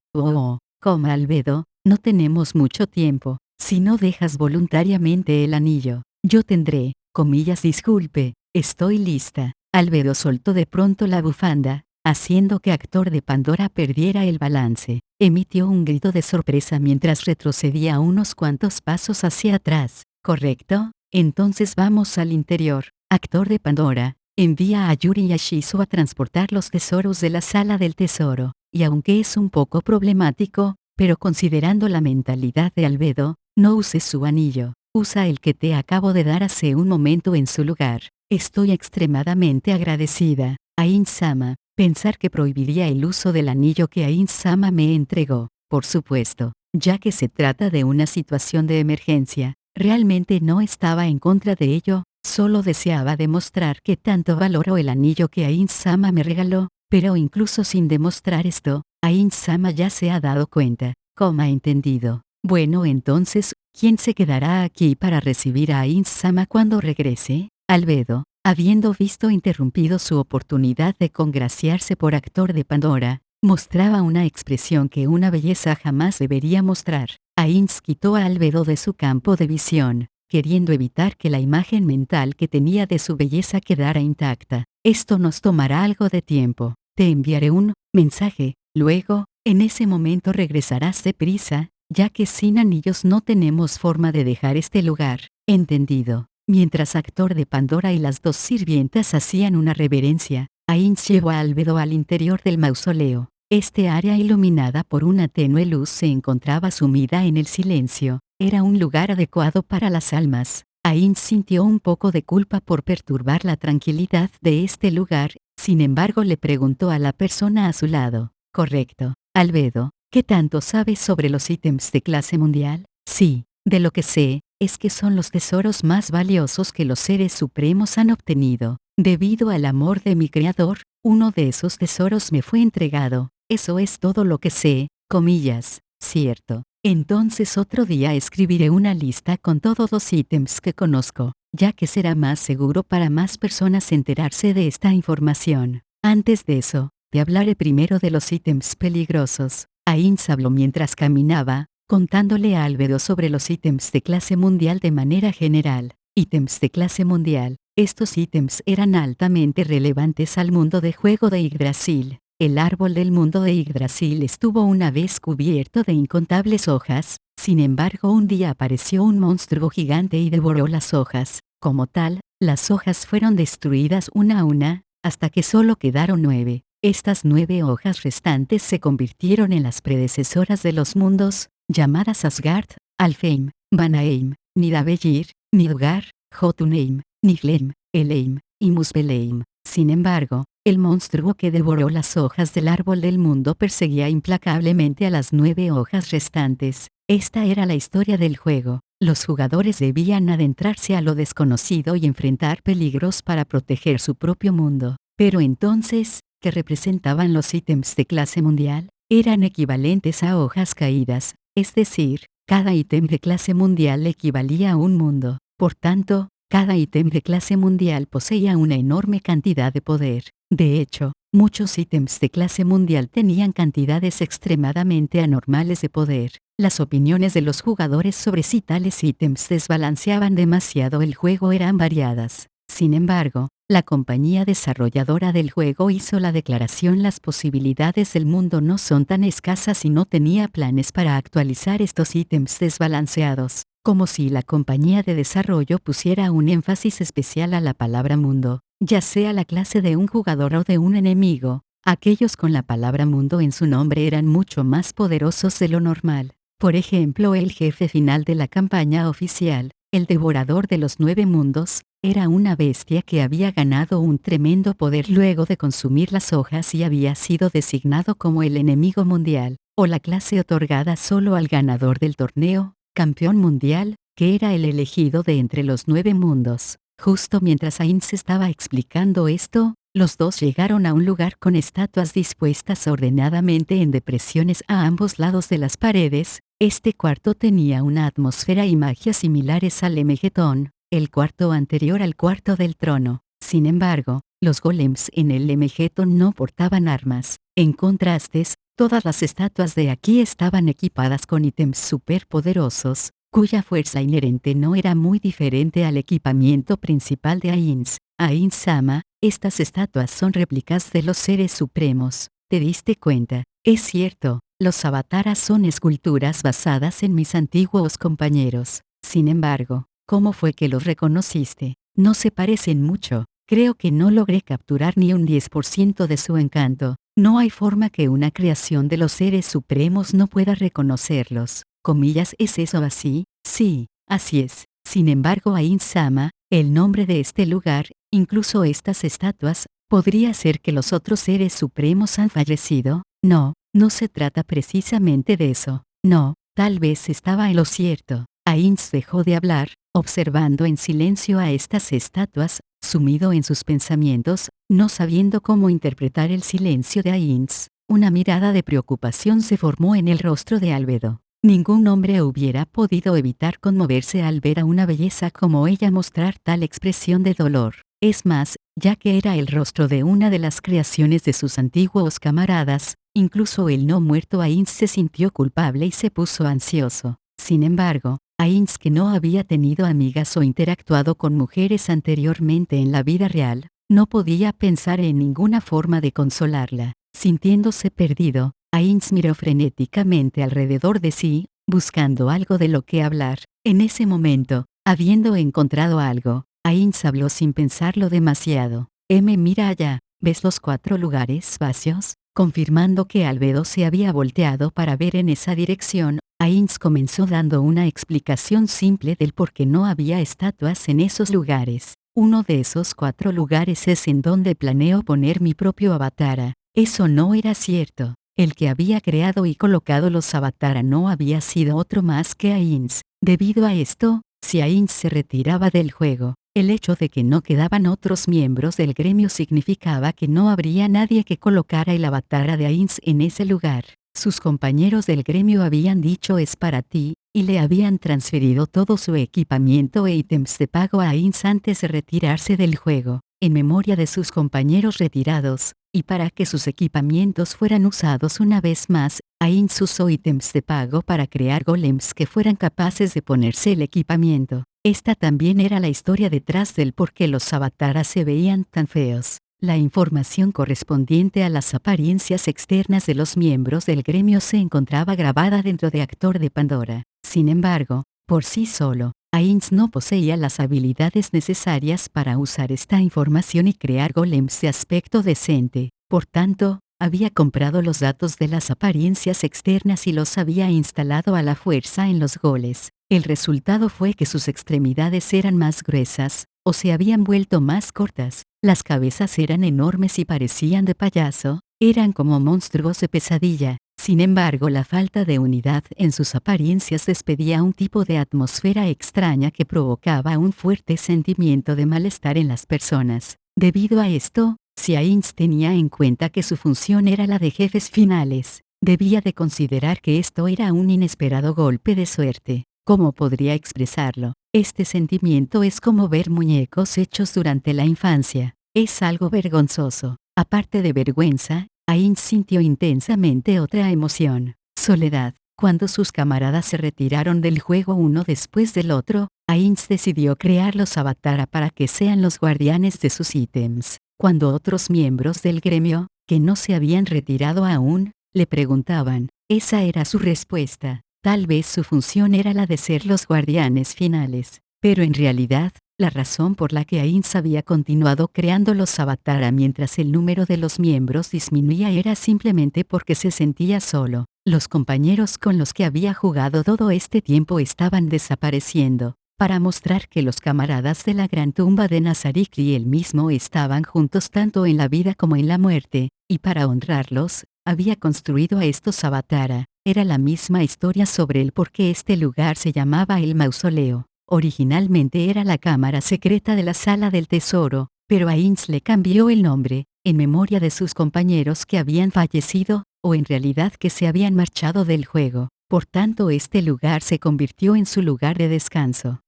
Coma Albedo, no tenemos mucho tiempo. Si no dejas voluntariamente el anillo, yo tendré, comillas, disculpe, estoy lista. Albedo soltó de pronto la bufanda, haciendo que actor de Pandora perdiera el balance. Emitió un grito de sorpresa mientras retrocedía unos cuantos pasos hacia atrás. ¿Correcto? Entonces vamos al interior. Actor de Pandora, envía a Yuri y a Shizu a transportar los tesoros de la sala del tesoro. Y aunque es un poco problemático, pero considerando la mentalidad de Albedo, no uses su anillo. Usa el que te acabo de dar hace un momento en su lugar. Estoy extremadamente agradecida. Ain-sama, pensar que prohibiría el uso del anillo que Ain-sama me entregó, por supuesto, ya que se trata de una situación de emergencia, realmente no estaba en contra de ello, solo deseaba demostrar que tanto valoró el anillo que Ain-sama me regaló, pero incluso sin demostrar esto, Ain-sama ya se ha dado cuenta, como ha entendido. Bueno, entonces, ¿quién se quedará aquí para recibir a Ain-sama cuando regrese? Albedo, habiendo visto interrumpido su oportunidad de congraciarse por actor de Pandora, mostraba una expresión que una belleza jamás debería mostrar. Ains quitó a Albedo de su campo de visión, queriendo evitar que la imagen mental que tenía de su belleza quedara intacta. Esto nos tomará algo de tiempo. Te enviaré un mensaje, luego, en ese momento regresarás deprisa, ya que sin anillos no tenemos forma de dejar este lugar. Entendido. Mientras actor de Pandora y las dos sirvientas hacían una reverencia, Ains llevó a Albedo al interior del mausoleo. Este área iluminada por una tenue luz se encontraba sumida en el silencio. Era un lugar adecuado para las almas. Ains sintió un poco de culpa por perturbar la tranquilidad de este lugar, sin embargo le preguntó a la persona a su lado. Correcto. Albedo, ¿qué tanto sabes sobre los ítems de clase mundial? Sí, de lo que sé, es que son los tesoros más valiosos que los seres supremos han obtenido. Debido al amor de mi creador, uno de esos tesoros me fue entregado. Eso es todo lo que sé, comillas, cierto. Entonces otro día escribiré una lista con todos los ítems que conozco, ya que será más seguro para más personas enterarse de esta información. Antes de eso, te hablaré primero de los ítems peligrosos. Ains habló mientras caminaba, contándole a Albedo sobre los ítems de clase mundial de manera general. Ítems de clase mundial. Estos ítems eran altamente relevantes al mundo de juego de Yggdrasil. El árbol del mundo de Yggdrasil estuvo una vez cubierto de incontables hojas, sin embargo un día apareció un monstruo gigante y devoró las hojas. Como tal, las hojas fueron destruidas una a una, hasta que solo quedaron 9. Estas 9 hojas restantes se convirtieron en las predecesoras de los mundos, llamadas Asgard, Alfheim, Vanaheim, Nidavellir, Nidhogard, Jotunheim, Niflheim, Helheim, y Muspelheim. Sin embargo, el monstruo que devoró las hojas del árbol del mundo perseguía implacablemente a las 9 hojas restantes. Esta era la historia del juego. Los jugadores debían adentrarse a lo desconocido y enfrentar peligros para proteger su propio mundo. Pero entonces, ¿qué representaban los ítems de clase mundial? Eran equivalentes a hojas caídas, es decir, cada ítem de clase mundial equivalía a un mundo. Por tanto, cada ítem de clase mundial poseía una enorme cantidad de poder. De hecho, muchos ítems de clase mundial tenían cantidades extremadamente anormales de poder. Las opiniones de los jugadores sobre si tales ítems desbalanceaban demasiado el juego eran variadas. Sin embargo, la compañía desarrolladora del juego hizo la declaración: las posibilidades del mundo no son tan escasas y no tenía planes para actualizar estos ítems desbalanceados. Como si la compañía de desarrollo pusiera un énfasis especial a la palabra mundo, ya sea la clase de un jugador o de un enemigo. Aquellos con la palabra mundo en su nombre eran mucho más poderosos de lo normal. Por ejemplo, el jefe final de la campaña oficial, el devorador de los 9 mundos, era una bestia que había ganado un tremendo poder luego de consumir las hojas y había sido designado como el enemigo mundial, o la clase otorgada solo al ganador del torneo, campeón mundial, que era el elegido de entre los 9 mundos. Justo mientras Ains estaba explicando esto, los dos llegaron a un lugar con estatuas dispuestas ordenadamente en depresiones a ambos lados de las paredes. Este cuarto tenía una atmósfera y magia similares al Lemegetón, el cuarto anterior al cuarto del trono. Sin embargo, los golems en el Lemegetón no portaban armas. En contrastes, todas las estatuas de aquí estaban equipadas con ítems superpoderosos, cuya fuerza inherente no era muy diferente al equipamiento principal de Ains. Ains-sama, estas estatuas son réplicas de los seres supremos. ¿Te diste cuenta? Es cierto, los avataras son esculturas basadas en mis antiguos compañeros. Sin embargo, ¿cómo fue que los reconociste? No se parecen mucho. Creo que no logré capturar ni un 10% de su encanto. No hay forma que una creación de los seres supremos no pueda reconocerlos. Comillas, ¿es eso así? Sí, así es. Sin embargo, Ain-sama, el nombre de este lugar, incluso estas estatuas, ¿Podría ser que los otros seres supremos han fallecido? No, no se trata precisamente de eso. No, tal vez estaba en lo cierto. Ainz dejó de hablar, observando en silencio a estas estatuas, sumido en sus pensamientos, no sabiendo cómo interpretar el silencio de Ainz. Una mirada de preocupación se formó en el rostro de Albedo. Ningún hombre hubiera podido evitar conmoverse al ver a una belleza como ella mostrar tal expresión de dolor. Es más, ya que era el rostro de una de las creaciones de sus antiguos camaradas, incluso el no muerto Ainz se sintió culpable y se puso ansioso. Sin embargo, Ainz, que no había tenido amigas o interactuado con mujeres anteriormente en la vida real, no podía pensar en ninguna forma de consolarla. Sintiéndose perdido, Ainz miró frenéticamente alrededor de sí, buscando algo de lo que hablar. En ese momento, habiendo encontrado algo, Ainz habló sin pensarlo demasiado. Mira allá, ¿ves los 4 lugares vacíos? Confirmando que Albedo se había volteado para ver en esa dirección, Ainz comenzó dando una explicación simple del por qué no había estatuas en esos lugares. Uno de esos 4 lugares es en donde planeo poner mi propio avatar. Eso no era cierto. El que había creado y colocado los avatar no había sido otro más que Ainz. Debido a esto, si Ainz se retiraba del juego, el hecho de que no quedaban otros miembros del gremio significaba que no habría nadie que colocara el avatar de Ainz en ese lugar. Sus compañeros del gremio habían dicho es para ti, y le habían transferido todo su equipamiento e ítems de pago a Ainz antes de retirarse del juego, en memoria de sus compañeros retirados, y para que sus equipamientos fueran usados una vez más, Ainz usó ítems de pago para crear golems que fueran capaces de ponerse el equipamiento. Esta también era la historia detrás del por qué los avataras se veían tan feos. La información correspondiente a las apariencias externas de los miembros del gremio se encontraba grabada dentro de Actor de Pandora. Sin embargo, por sí solo, Ainz no poseía las habilidades necesarias para usar esta información y crear golems de aspecto decente. Por tanto, había comprado los datos de las apariencias externas y los había instalado a la fuerza en los golems. El resultado fue que sus extremidades eran más gruesas, o se habían vuelto más cortas. Las cabezas eran enormes y parecían de payaso, eran como monstruos de pesadilla. Sin embargo, la falta de unidad en sus apariencias despedía un tipo de atmósfera extraña que provocaba un fuerte sentimiento de malestar en las personas. Debido a esto, si Ainz tenía en cuenta que su función era la de jefes finales, debía de considerar que esto era un inesperado golpe de suerte. ¿Cómo podría expresarlo? Este sentimiento es como ver muñecos hechos durante la infancia. Es algo vergonzoso. Aparte de vergüenza, Ainz sintió intensamente otra emoción: soledad. Cuando sus camaradas se retiraron del juego uno después del otro, Ainz decidió crear los avatar para que sean los guardianes de sus ítems. Cuando otros miembros del gremio, que no se habían retirado aún, le preguntaban, esa era su respuesta. Tal vez su función era la de ser los guardianes finales, pero en realidad, la razón por la que Ainz había continuado creando los avatar mientras el número de los miembros disminuía era simplemente porque se sentía solo. Los compañeros con los que había jugado todo este tiempo estaban desapareciendo. Para mostrar que los camaradas de la gran tumba de Nazarik y él mismo estaban juntos tanto en la vida como en la muerte, y para honrarlos, había construido a estos avatar. Era la misma historia sobre el por qué este lugar se llamaba el mausoleo. Originalmente era la cámara secreta de la sala del tesoro, pero Ainz le cambió el nombre, en memoria de sus compañeros que habían fallecido, o en realidad que se habían marchado del juego. Por tanto, este lugar se convirtió en su lugar de descanso.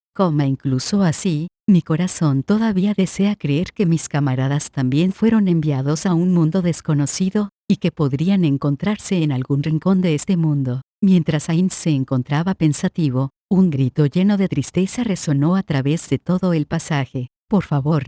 Incluso así, mi corazón todavía desea creer que mis camaradas también fueron enviados a un mundo desconocido, y que podrían encontrarse en algún rincón de este mundo. Mientras Ainz se encontraba pensativo, un grito lleno de tristeza resonó a través de todo el pasaje. Por favor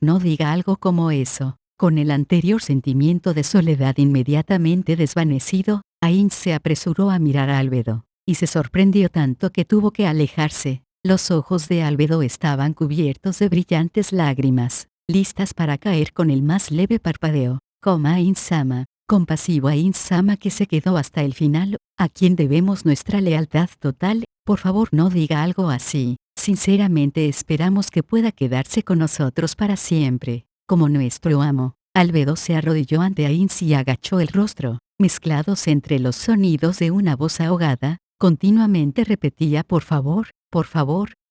no diga algo como eso. Con el anterior sentimiento de soledad inmediatamente desvanecido, Ainz se apresuró a mirar a Albedo, y se sorprendió tanto que tuvo que alejarse. Los ojos de Albedo estaban cubiertos de brillantes lágrimas, listas para caer con el más leve parpadeo. Ainz-sama, compasivo Ainz-sama que se quedó hasta el final, a quien debemos nuestra lealtad total, por favor no diga algo así. Sinceramente esperamos que pueda quedarse con nosotros para siempre. como nuestro amo. Albedo se arrodilló ante Ainz y agachó el rostro, mezclados entre los sonidos de una voz ahogada, continuamente repetía por favor,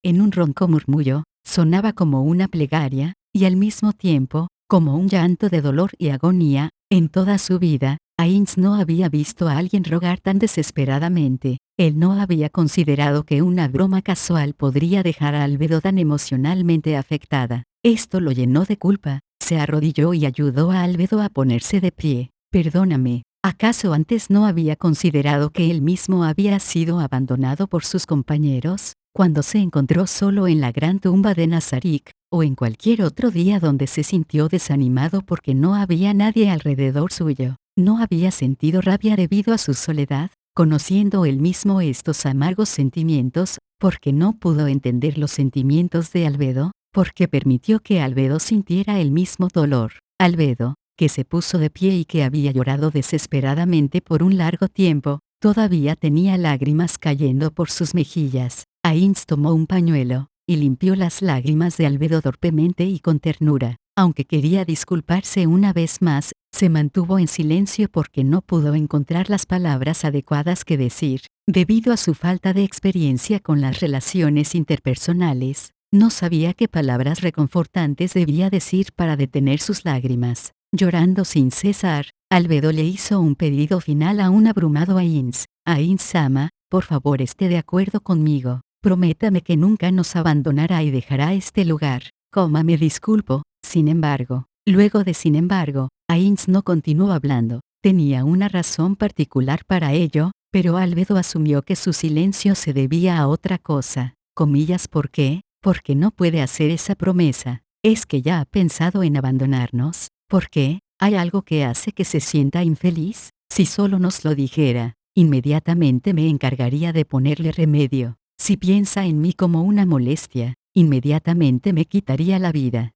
en un ronco murmullo, sonaba como una plegaria, y al mismo tiempo, como un llanto de dolor y agonía. En toda su vida, Ainz no había visto a alguien rogar tan desesperadamente. Él no había considerado que una broma casual podría dejar a Albedo tan emocionalmente afectada. Esto lo llenó de culpa. Se arrodilló y ayudó a Albedo a ponerse de pie. Perdóname, ¿acaso antes no había considerado que él mismo había sido abandonado por sus compañeros, cuando se encontró solo en la gran tumba de Nazarik, o en cualquier otro día donde se sintió desanimado porque no había nadie alrededor suyo? ¿No había sentido rabia debido a su soledad, conociendo él mismo estos amargos sentimientos, porque no pudo entender los sentimientos de Albedo? Porque permitió que Albedo sintiera el mismo dolor. Albedo, que se puso de pie y que había llorado desesperadamente por un largo tiempo, todavía tenía lágrimas cayendo por sus mejillas. Ainz tomó un pañuelo, y limpió las lágrimas de Albedo torpemente y con ternura. Aunque quería disculparse una vez más, se mantuvo en silencio porque no pudo encontrar las palabras adecuadas que decir. Debido a su falta de experiencia con las relaciones interpersonales, no sabía qué palabras reconfortantes debía decir para detener sus lágrimas. Llorando sin cesar, Albedo le hizo un pedido final aún abrumado a Ainz. Ainz-sama, por favor esté de acuerdo conmigo. Prométame que nunca nos abandonará y dejará este lugar. Me disculpo, sin embargo. Luego de sin embargo, Ainz no continuó hablando. Tenía una razón particular para ello, pero Albedo asumió que su silencio se debía a otra cosa. ¿Por qué? Porque no puede hacer esa promesa. ¿Es que ya ha pensado en abandonarnos? ¿Por qué? ¿Hay algo que hace que se sienta infeliz? Si solo nos lo dijera, inmediatamente me encargaría de ponerle remedio. Si piensa en mí como una molestia, inmediatamente me quitaría la vida.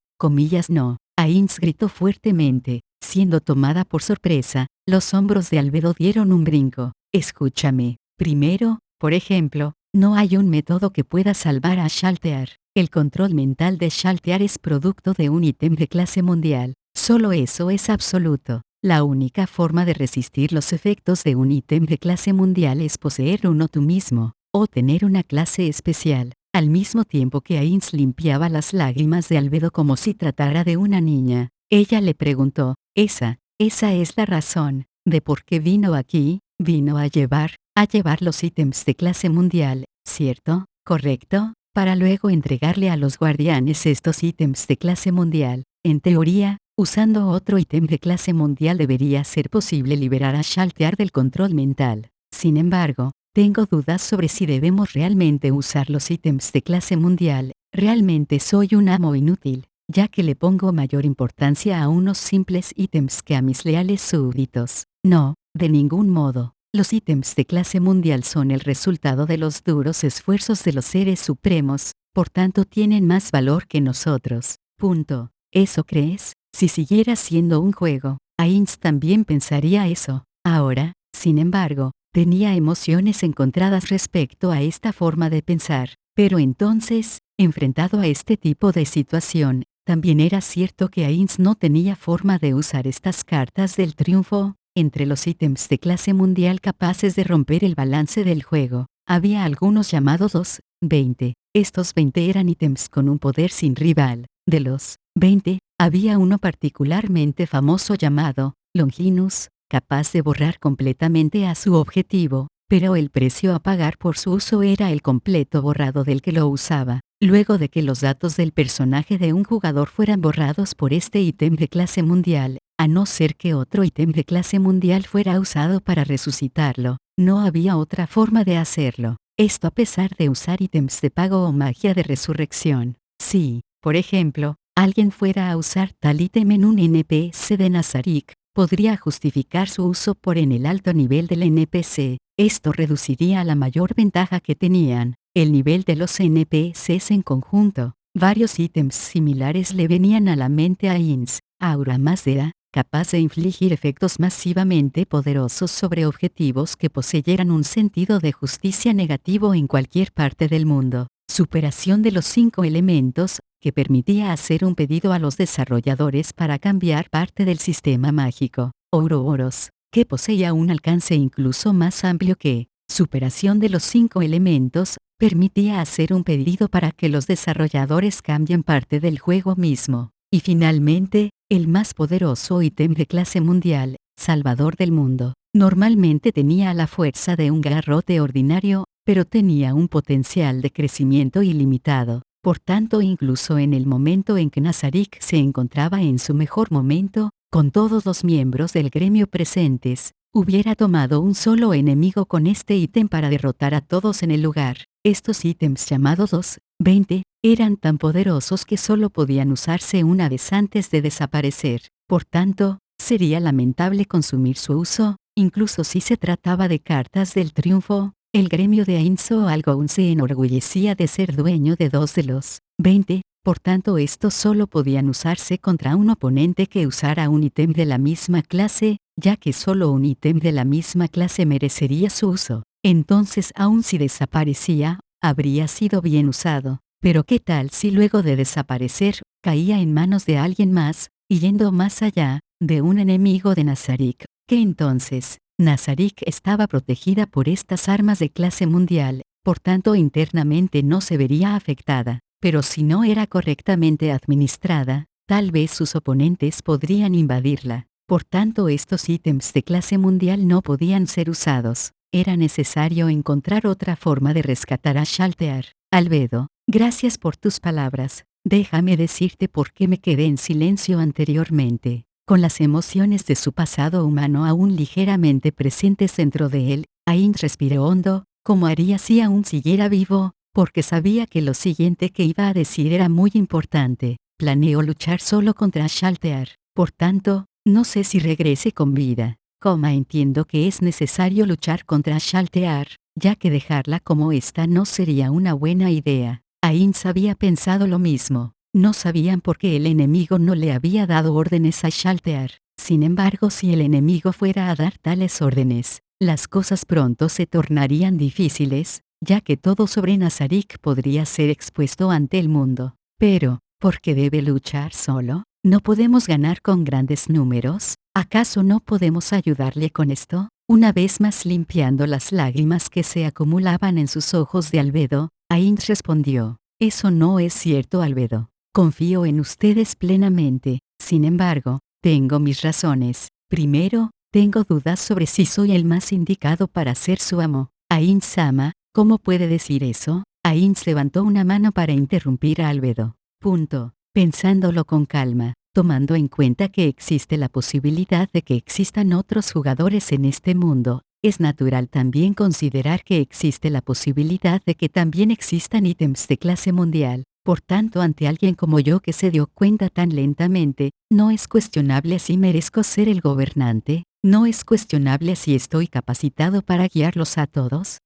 No. Ainz gritó fuertemente, siendo tomada por sorpresa. Los hombros de Albedo dieron un brinco. Escúchame. Primero, por ejemplo, no hay un método que pueda salvar a Shaltear. El control mental de Shaltear es producto de un ítem de clase mundial. Solo eso es absoluto. La única forma de resistir los efectos de un ítem de clase mundial es poseer uno tú mismo, o tener una clase especial. Al mismo tiempo que Ainz limpiaba las lágrimas de Albedo como si tratara de una niña, ella le preguntó, esa es la razón de por qué vino aquí. Vino a llevar los ítems de clase mundial, ¿cierto? ¿Correcto? Para luego entregarle a los guardianes estos ítems de clase mundial. En teoría, usando otro ítem de clase mundial debería ser posible liberar a Shaltear del control mental. Sin embargo, tengo dudas sobre si debemos realmente usar los ítems de clase mundial. Realmente soy un amo inútil, ya que le pongo mayor importancia a unos simples ítems que a mis leales súbditos. No, de ningún modo. Los ítems de clase mundial son el resultado de los duros esfuerzos de los seres supremos, por tanto tienen más valor que nosotros. Punto. ¿Eso crees? Si siguiera siendo un juego, Ainz también pensaría eso. Ahora, sin embargo, tenía emociones encontradas respecto a esta forma de pensar. Pero entonces, enfrentado a este tipo de situación, también era cierto que Ainz no tenía forma de usar estas cartas del triunfo. Entre los ítems de clase mundial capaces de romper el balance del juego, había algunos llamados 20. Estos 20 eran ítems con un poder sin rival. De los 20, había uno particularmente famoso llamado Longinus, capaz de borrar completamente a su objetivo, pero el precio a pagar por su uso era el completo borrado del que lo usaba. Luego de que los datos del personaje de un jugador fueran borrados por este ítem de clase mundial, a no ser que otro ítem de clase mundial fuera usado para resucitarlo, no había otra forma de hacerlo. Esto a pesar de usar ítems de pago o magia de resurrección. Si, por ejemplo, alguien fuera a usar tal ítem en un NPC de Nazarik, podría justificar su uso por en el alto nivel del NPC. Esto reduciría a la mayor ventaja que tenían, el nivel de los NPCs en conjunto. Varios ítems similares le venían a la mente a Ainz. Aura Mazda, capaz de infligir efectos masivamente poderosos sobre objetivos que poseyeran un sentido de justicia negativo en cualquier parte del mundo. superación de los 5 elementos, que permitía hacer un pedido a los desarrolladores para cambiar parte del sistema mágico, Ouroboros, que poseía un alcance incluso más amplio que superación de los 5 elementos, permitía hacer un pedido para que los desarrolladores cambien parte del juego mismo. Y finalmente, el más poderoso ítem de clase mundial, Salvador del mundo. Normalmente tenía la fuerza de un garrote ordinario, pero tenía un potencial de crecimiento ilimitado. Por tanto, incluso en el momento en que Nazarick se encontraba en su mejor momento, con todos los miembros del gremio presentes, hubiera tomado un solo enemigo con este ítem para derrotar a todos en el lugar. Estos ítems llamados 20, eran tan poderosos que solo podían usarse una vez antes de desaparecer. Por tanto, sería lamentable consumir su uso, incluso si se trataba de cartas del triunfo. El gremio de Ainzo Algoun se enorgullecía de ser dueño de 2 de los 20, por tanto estos solo podían usarse contra un oponente que usara un ítem de la misma clase, ya que solo un ítem de la misma clase merecería su uso. Entonces, aun si desaparecía, habría sido bien usado. Pero ¿qué tal si luego de desaparecer, caía en manos de alguien más, y yendo más allá, de un enemigo de Nazarick? Que entonces, Nazarick estaba protegida por estas armas de clase mundial, por tanto internamente no se vería afectada, pero si no era correctamente administrada, tal vez sus oponentes podrían invadirla. Por tanto estos ítems de clase mundial no podían ser usados. Era necesario encontrar otra forma de rescatar a Shaltear. Albedo, gracias por tus palabras. Déjame decirte por qué me quedé en silencio anteriormente. Con las emociones de su pasado humano aún ligeramente presentes dentro de él, Ainz respiró hondo, como haría si aún siguiera vivo, porque sabía que lo siguiente que iba a decir era muy importante. Planeo luchar solo contra Shaltear. Por tanto, no sé si regrese con vida. Entiendo que es necesario luchar contra Shaltear, ya que dejarla como está no sería una buena idea. Ainz había pensado lo mismo. No sabían por qué el enemigo no le había dado órdenes a Shaltear. Sin embargo, si el enemigo fuera a dar tales órdenes, las cosas pronto se tornarían difíciles, ya que todo sobre Nazarick podría ser expuesto ante el mundo. Pero, ¿por qué debe luchar solo? ¿No podemos ganar con grandes números? ¿Acaso no podemos ayudarle con esto? Una vez más limpiando las lágrimas que se acumulaban en sus ojos de Albedo, Ainz respondió: eso no es cierto, Albedo. Confío en ustedes plenamente, sin embargo, tengo mis razones. Primero, tengo dudas sobre si soy el más indicado para ser su amo. Ainz-sama, ¿cómo puede decir eso? Ainz levantó una mano para interrumpir a Albedo. Pensándolo con calma, tomando en cuenta que existe la posibilidad de que existan otros jugadores en este mundo, es natural también considerar que existe la posibilidad de que también existan ítems de clase mundial. Por tanto, ante alguien como yo que se dio cuenta tan lentamente, no es cuestionable si merezco ser el gobernante, no es cuestionable si estoy capacitado para guiarlos a todos.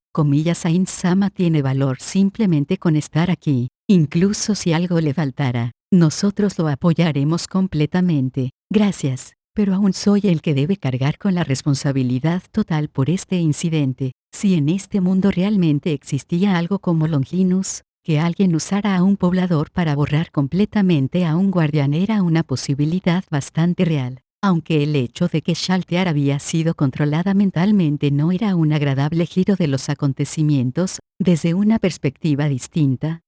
Ainz-sama tiene valor simplemente con estar aquí, incluso si algo le faltara, nosotros lo apoyaremos completamente. Gracias, pero aún soy el que debe cargar con la responsabilidad total por este incidente. Si en este mundo realmente existía algo como Longinus, que alguien usara a un poblador para borrar completamente a un guardián era una posibilidad bastante real, aunque el hecho de que Shaltear había sido controlada mentalmente no era un agradable giro de los acontecimientos, desde una perspectiva distinta,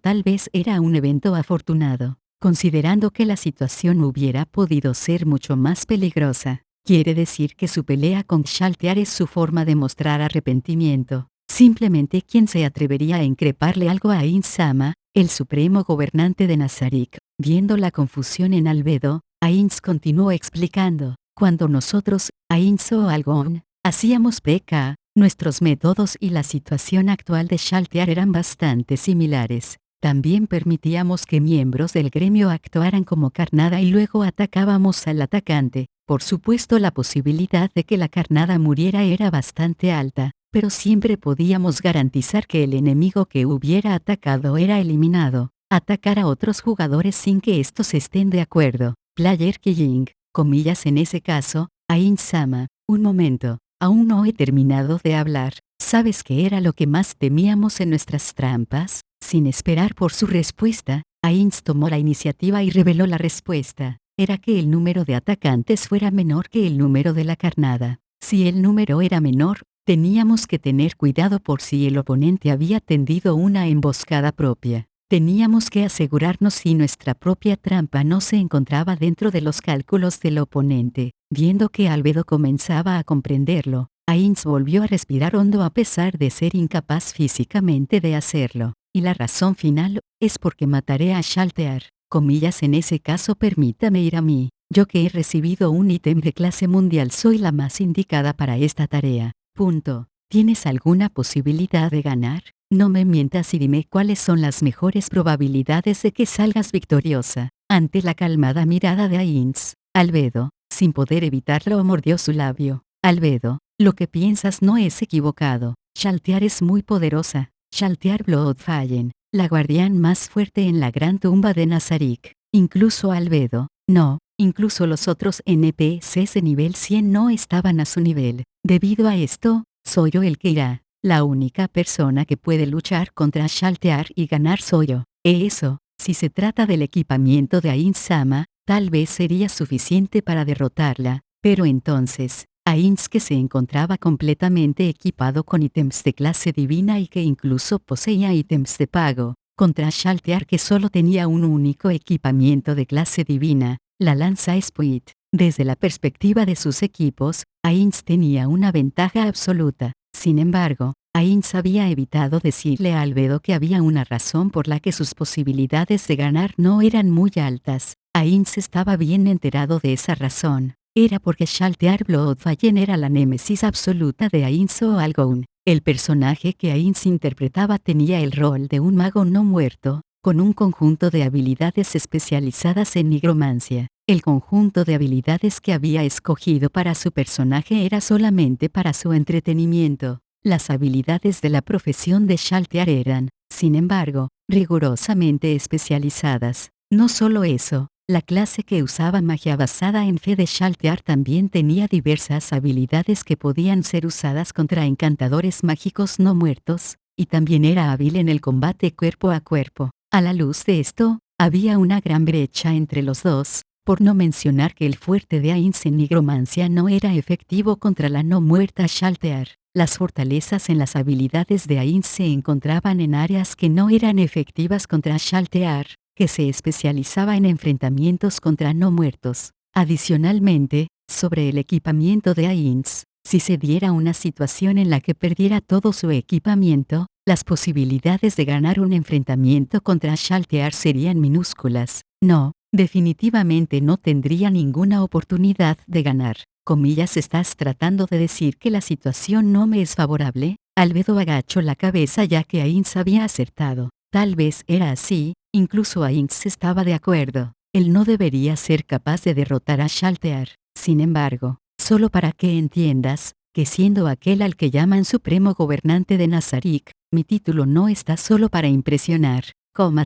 tal vez era un evento afortunado, considerando que la situación hubiera podido ser mucho más peligrosa. Quiere decir que su pelea con Shaltear es su forma de mostrar arrepentimiento. Simplemente ¿quién se atrevería a increparle algo a Ainz-sama, el supremo gobernante de Nazarick? Viendo la confusión en Albedo, Ainz continuó explicando: cuando nosotros, Ainz-Algoun, hacíamos PK, nuestros métodos y la situación actual de Shaltear eran bastante similares. También permitíamos que miembros del gremio actuaran como carnada y luego atacábamos al atacante. Por supuesto, la posibilidad de que la carnada muriera era bastante alta, pero siempre podíamos garantizar que el enemigo que hubiera atacado era eliminado. Atacar a otros jugadores sin que estos estén de acuerdo. Player killing, en ese caso, Ainz-sama, un momento, aún no he terminado de hablar. ¿Sabes qué era lo que más temíamos en nuestras trampas? Sin esperar por su respuesta, Ainz tomó la iniciativa y reveló la respuesta. Era que el número de atacantes fuera menor que el número de la carnada. Si el número era menor, teníamos que tener cuidado por si el oponente había tendido una emboscada propia. Teníamos que asegurarnos si nuestra propia trampa no se encontraba dentro de los cálculos del oponente. Viendo que Albedo comenzaba a comprenderlo, Ainz volvió a respirar hondo a pesar de ser incapaz físicamente de hacerlo. Y la razón final es porque mataré a Shaltear. Comillas, en ese caso permítame ir a mí. Yo que he recibido un ítem de clase mundial soy la más indicada para esta tarea. Punto. ¿Tienes alguna posibilidad de ganar? No me mientas y dime cuáles son las mejores probabilidades de que salgas victoriosa. Ante la calmada mirada de Ainz, Albedo, sin poder evitarlo, mordió su labio. Albedo, lo que piensas no es equivocado. Shaltear es muy poderosa. Shaltear Bloodfallen, la guardián más fuerte en la gran tumba de Nazarik. Incluso Albedo, no, incluso los otros NPCs de nivel 100 no estaban a su nivel. Debido a esto, soy yo el que irá. La única persona que puede luchar contra Shaltear y ganar soy yo. Eso, si se trata del equipamiento de Ainz-sama, tal vez sería suficiente para derrotarla, pero entonces, Ainz, que se encontraba completamente equipado con ítems de clase divina y que incluso poseía ítems de pago, contra Shaltear, que solo tenía un único equipamiento de clase divina, la lanza Speed. Desde la perspectiva de sus equipos, Ainz tenía una ventaja absoluta. Sin embargo, Ainz había evitado decirle a Albedo que había una razón por la que sus posibilidades de ganar no eran muy altas. Ainz estaba bien enterado de esa razón. Era porque Shaltear Bloodfallen era la némesis absoluta de Ainz o Algoun. El personaje que Ainz interpretaba tenía el rol de un mago no muerto, con un conjunto de habilidades especializadas en nigromancia. El conjunto de habilidades que había escogido para su personaje era solamente para su entretenimiento. Las habilidades de la profesión de Shaltear eran, sin embargo, rigurosamente especializadas. No solo eso, la clase que usaba magia basada en fe de Shaltear también tenía diversas habilidades que podían ser usadas contra encantadores mágicos no muertos, y también era hábil en el combate cuerpo a cuerpo. A la luz de esto, había una gran brecha entre los dos, por no mencionar que el fuerte de Ainz en nigromancia no era efectivo contra la no muerta Shaltear. Las fortalezas en las habilidades de Ainz se encontraban en áreas que no eran efectivas contra Shaltear, que se especializaba en enfrentamientos contra no muertos. Adicionalmente, sobre el equipamiento de Ainz, si se diera una situación en la que perdiera todo su equipamiento, las posibilidades de ganar un enfrentamiento contra Shaltear serían minúsculas. No, definitivamente no tendría ninguna oportunidad de ganar. Comillas, ¿estás tratando de decir que la situación no me es favorable? Albedo agachó la cabeza ya que Ainz había acertado. Tal vez era así, incluso Ainz estaba de acuerdo. Él no debería ser capaz de derrotar a Shaltear. Sin embargo, solo para que entiendas, que siendo aquel al que llaman supremo gobernante de Nazarik, mi título no está solo para impresionar.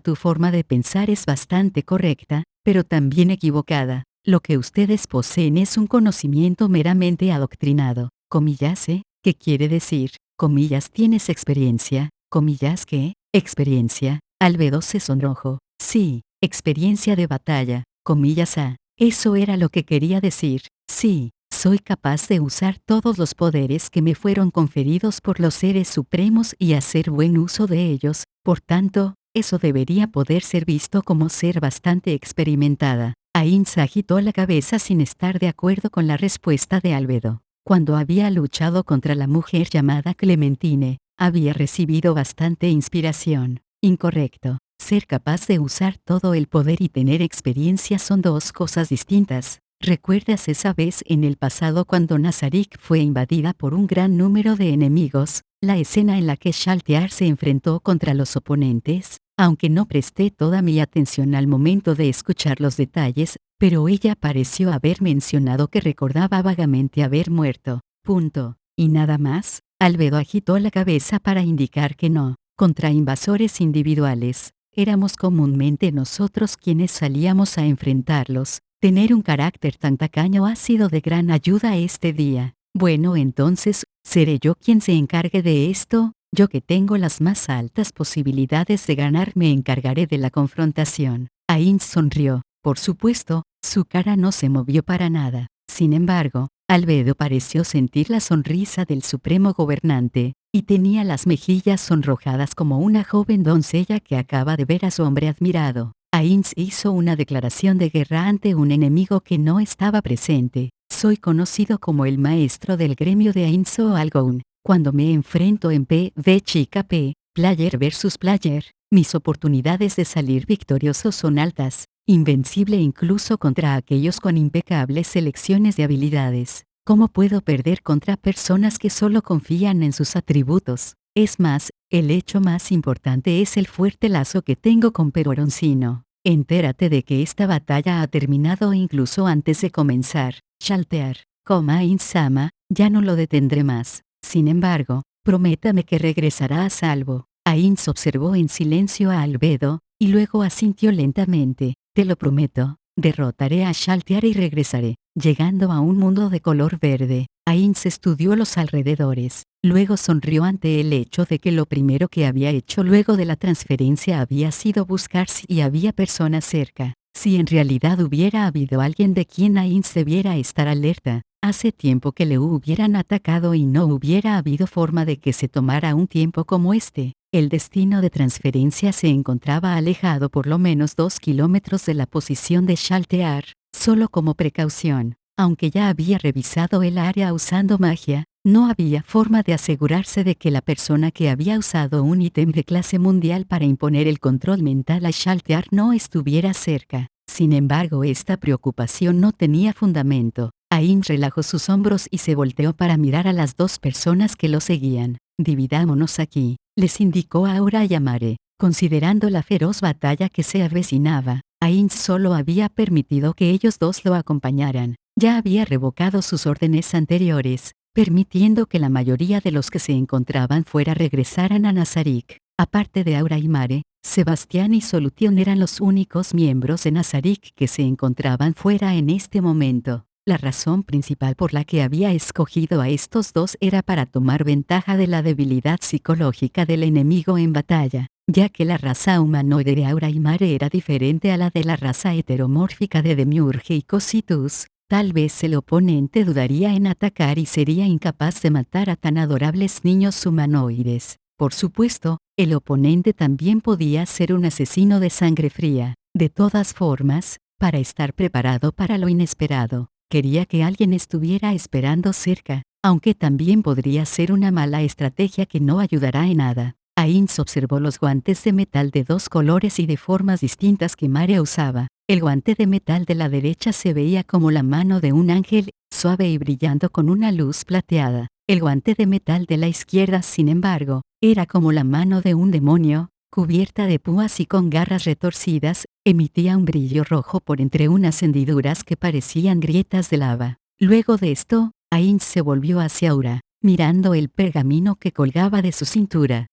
Tu forma de pensar es bastante correcta, pero también equivocada. Lo que ustedes poseen es un conocimiento meramente adoctrinado. Comillas, ¿qué quiere decir? Comillas, ¿tienes experiencia? Comillas, ¿qué? Experiencia. Albedo se sonrojó. Sí, experiencia de batalla. Comillas, eso era lo que quería decir. Sí, soy capaz de usar todos los poderes que me fueron conferidos por los seres supremos y hacer buen uso de ellos, por tanto, eso debería poder ser visto como ser bastante experimentada. Ainz agitó la cabeza sin estar de acuerdo con la respuesta de Albedo. Cuando había luchado contra la mujer llamada Clementine, había recibido bastante inspiración. Incorrecto. Ser capaz de usar todo el poder y tener experiencia son dos cosas distintas. ¿Recuerdas esa vez en el pasado cuando Nazarik fue invadida por un gran número de enemigos, la escena en la que Shaltear se enfrentó contra los oponentes? Aunque no presté toda mi atención al momento de escuchar los detalles, pero ella pareció haber mencionado que recordaba vagamente haber muerto. Punto. ¿Y nada más? Albedo agitó la cabeza para indicar que no. Contra invasores individuales, éramos comúnmente nosotros quienes salíamos a enfrentarlos. Tener un carácter tan tacaño ha sido de gran ayuda este día. Bueno, entonces, ¿seré yo quien se encargue de esto? Yo que tengo las más altas posibilidades de ganar me encargaré de la confrontación. Ainz sonrió. Por supuesto, su cara no se movió para nada. Sin embargo, Albedo pareció sentir la sonrisa del supremo gobernante, y tenía las mejillas sonrojadas como una joven doncella que acaba de ver a su hombre admirado. Ainz hizo una declaración de guerra ante un enemigo que no estaba presente. Soy conocido como el maestro del gremio de Ainzo Algoun. Cuando me enfrento en PvP, player versus player, mis oportunidades de salir victorioso son altas, invencible incluso contra aquellos con impecables selecciones de habilidades. ¿Cómo puedo perder contra personas que solo confían en sus atributos? Es más, el hecho más importante es el fuerte lazo que tengo con Peroroncino. Entérate de que esta batalla ha terminado incluso antes de comenzar. Shaltear, Ainz-sama, ya no lo detendré más. Sin embargo, prométame que regresará a salvo. Ainz observó en silencio a Albedo, y luego asintió lentamente. Te lo prometo, derrotaré a Shaltear y regresaré. Llegando a un mundo de color verde, Ainz estudió los alrededores. Luego sonrió ante el hecho de que lo primero que había hecho luego de la transferencia había sido buscar si había personas cerca. Si en realidad hubiera habido alguien de quien Ainz debiera estar alerta, hace tiempo que le hubieran atacado y no hubiera habido forma de que se tomara un tiempo como este. El destino de transferencia se encontraba alejado por lo menos 2 kilómetros de la posición de Shaltear, solo como precaución. Aunque ya había revisado el área usando magia, no había forma de asegurarse de que la persona que había usado un ítem de clase mundial para imponer el control mental a Shaltear no estuviera cerca. Sin embargo, esta preocupación no tenía fundamento. Ainz relajó sus hombros y se volteó para mirar a las dos personas que lo seguían. Dividámonos aquí, les indicó a Aura y a Mare. Considerando la feroz batalla que se avecinaba, Ainz solo había permitido que ellos dos lo acompañaran. Ya había revocado sus órdenes anteriores, permitiendo que la mayoría de los que se encontraban fuera regresaran a Nazarik. Aparte de Aura y Mare, Sebastián y Solution eran los únicos miembros de Nazarik que se encontraban fuera en este momento. La razón principal por la que había escogido a estos dos era para tomar ventaja de la debilidad psicológica del enemigo en batalla, ya que la raza humanoide de Aura y Mare era diferente a la de la raza heteromórfica de Demiurge y Cositus. Tal vez el oponente dudaría en atacar y sería incapaz de matar a tan adorables niños humanoides. Por supuesto, el oponente también podía ser un asesino de sangre fría. De todas formas, para estar preparado para lo inesperado, quería que alguien estuviera esperando cerca, aunque también podría ser una mala estrategia que no ayudará en nada. Ainz observó los guantes de metal de dos colores y de formas distintas que Mare usaba. El guante de metal de la derecha se veía como la mano de un ángel, suave y brillando con una luz plateada. El guante de metal de la izquierda, sin embargo, era como la mano de un demonio, cubierta de púas y con garras retorcidas, emitía un brillo rojo por entre unas hendiduras que parecían grietas de lava. Luego de esto, Ainz se volvió hacia Aura, mirando el pergamino que colgaba de su cintura.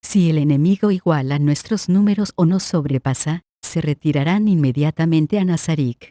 Si el enemigo iguala nuestros números o nos sobrepasa, se retirarán inmediatamente a Nazarik.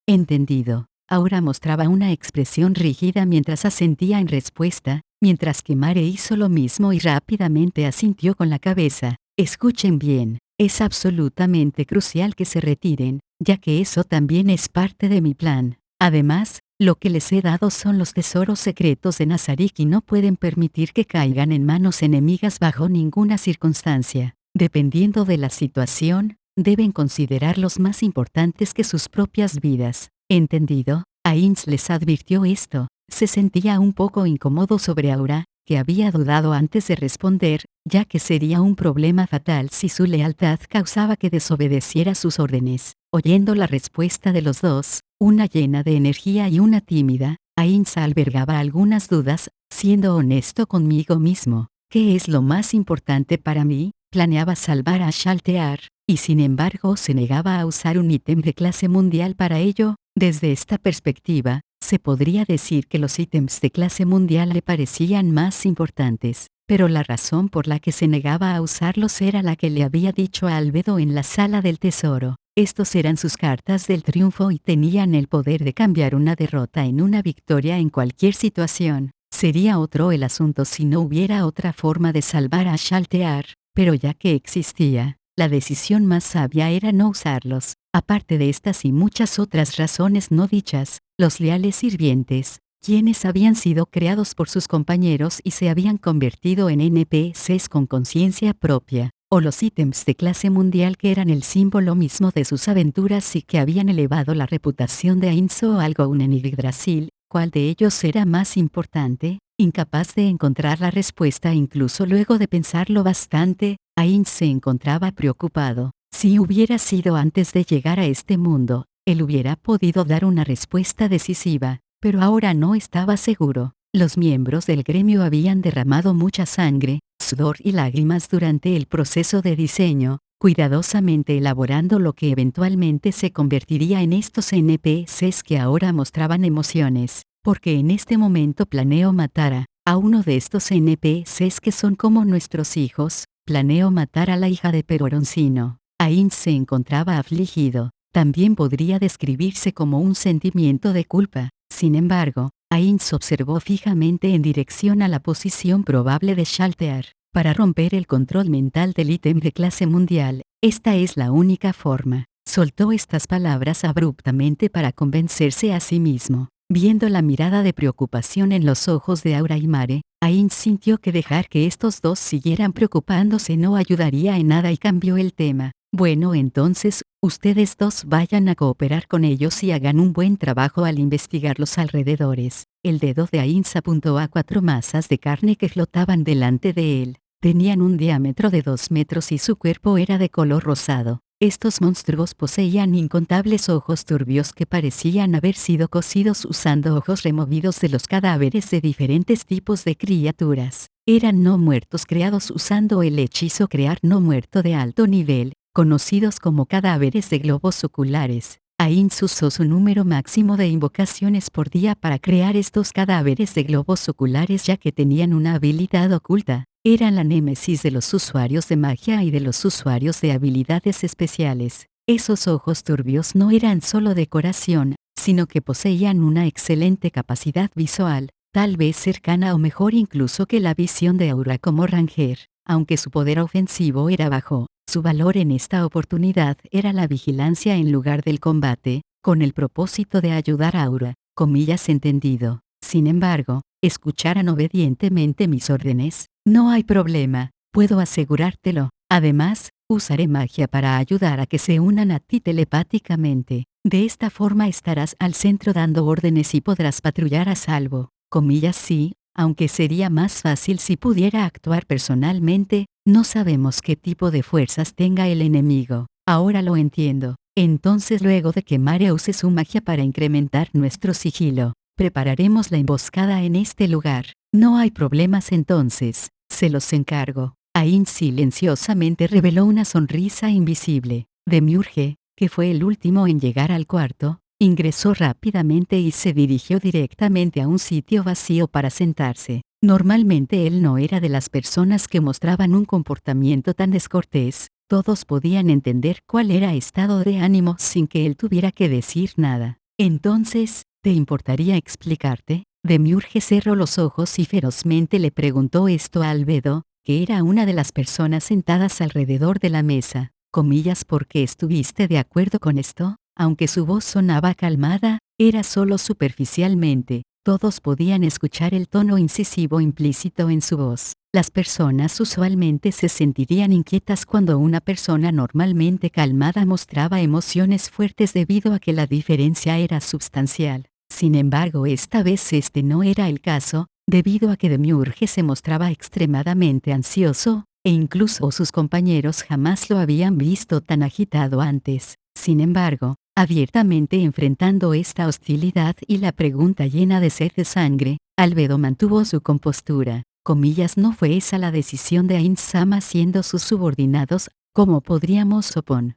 Entendido. Aura mostraba una expresión rígida mientras asentía en respuesta, mientras que Mare hizo lo mismo y rápidamente asintió con la cabeza. Escuchen bien, es absolutamente crucial que se retiren, ya que eso también es parte de mi plan. Además, lo que les he dado son los tesoros secretos de Nazarik y no pueden permitir que caigan en manos enemigas bajo ninguna circunstancia. Dependiendo de la situación, deben considerarlos más importantes que sus propias vidas. ¿Entendido? Ainz les advirtió esto. Se sentía un poco incómodo sobre Aura, que había dudado antes de responder, ya que sería un problema fatal si su lealtad causaba que desobedeciera sus órdenes. Oyendo la respuesta de los dos, una llena de energía y una tímida, Ainz albergaba algunas dudas, siendo honesto conmigo mismo. ¿Qué es lo más importante para mí? Planeaba salvar a Shaltear, y sin embargo se negaba a usar un ítem de clase mundial para ello. Desde esta perspectiva, se podría decir que los ítems de clase mundial le parecían más importantes, pero la razón por la que se negaba a usarlos era la que le había dicho a Albedo en la sala del tesoro. Estos eran sus cartas del triunfo y tenían el poder de cambiar una derrota en una victoria en cualquier situación. Sería otro el asunto si no hubiera otra forma de salvar a Shaltear, pero ya que existía, la decisión más sabia era no usarlos. Aparte de estas y muchas otras razones no dichas, los leales sirvientes, quienes habían sido creados por sus compañeros y se habían convertido en NPCs con conciencia propia, o los ítems de clase mundial que eran el símbolo mismo de sus aventuras y que habían elevado la reputación de Ainz o Algoun en Yggdrasil, ¿cuál de ellos era más importante? Incapaz de encontrar la respuesta incluso luego de pensarlo bastante, Ainz se encontraba preocupado. Si hubiera sido antes de llegar a este mundo, él hubiera podido dar una respuesta decisiva, pero ahora no estaba seguro. Los miembros del gremio habían derramado mucha sangre, sudor y lágrimas durante el proceso de diseño, cuidadosamente elaborando lo que eventualmente se convertiría en estos NPCs que ahora mostraban emociones, porque en este momento planeo matar a uno de estos NPCs que son como nuestros hijos, planeo matar a la hija de Peroroncino. Ainz se encontraba afligido, también podría describirse como un sentimiento de culpa. Sin embargo, Ainz observó fijamente en dirección a la posición probable de Shaltear. Para romper el control mental del ítem de clase mundial, esta es la única forma. Soltó estas palabras abruptamente para convencerse a sí mismo. Viendo la mirada de preocupación en los ojos de Aura y Mare, Ainz sintió que dejar que estos dos siguieran preocupándose no ayudaría en nada y cambió el tema. Bueno, entonces, ustedes dos vayan a cooperar con ellos y hagan un buen trabajo al investigar los alrededores. El dedo de Ainz apuntó a 4 masas de carne que flotaban delante de él. Tenían un diámetro de 2 metros y su cuerpo era de color rosado. Estos monstruos poseían incontables ojos turbios que parecían haber sido cosidos usando ojos removidos de los cadáveres de diferentes tipos de criaturas. Eran no muertos creados usando el hechizo crear no muerto de alto nivel, conocidos como cadáveres de globos oculares. Ainz usó su número máximo de invocaciones por día para crear estos cadáveres de globos oculares ya que tenían una habilidad oculta. Eran la némesis de los usuarios de magia y de los usuarios de habilidades especiales. Esos ojos turbios no eran solo decoración, sino que poseían una excelente capacidad visual, tal vez cercana o mejor incluso que la visión de Aura como Ranger. Aunque su poder ofensivo era bajo, su valor en esta oportunidad era la vigilancia en lugar del combate, con el propósito de ayudar a Aura, comillas entendido. Sin embargo, ¿escucharan obedientemente mis órdenes? No hay problema, puedo asegurártelo. Además, usaré magia para ayudar a que se unan a ti telepáticamente. De esta forma estarás al centro dando órdenes y podrás patrullar a salvo. Comillas sí, aunque sería más fácil si pudiera actuar personalmente, no sabemos qué tipo de fuerzas tenga el enemigo. Ahora lo entiendo. Entonces luego de que Mare use su magia para incrementar nuestro sigilo, prepararemos la emboscada en este lugar. No hay problemas entonces, se los encargo. Ainz silenciosamente reveló una sonrisa invisible. Demiurge, que fue el último en llegar al cuarto, ingresó rápidamente y se dirigió directamente a un sitio vacío para sentarse. Normalmente él no era de las personas que mostraban un comportamiento tan descortés, todos podían entender cuál era estado de ánimo sin que él tuviera que decir nada. Entonces, ¿te importaría explicarte? Demiurge cerró los ojos y ferozmente le preguntó esto a Albedo, que era una de las personas sentadas alrededor de la mesa. Comillas, ¿por qué estuviste de acuerdo con esto? Aunque su voz sonaba calmada, era solo superficialmente. Todos podían escuchar el tono incisivo implícito en su voz. Las personas usualmente se sentirían inquietas cuando una persona normalmente calmada mostraba emociones fuertes debido a que la diferencia era sustancial. Sin embargo, esta vez este no era el caso, debido a que Demiurge se mostraba extremadamente ansioso, e incluso sus compañeros jamás lo habían visto tan agitado antes. Sin embargo, abiertamente enfrentando esta hostilidad y la pregunta llena de sed de sangre, Albedo mantuvo su compostura. Comillas, no fue esa la decisión de Ainz-sama siendo sus subordinados, ¿cómo podríamos supon?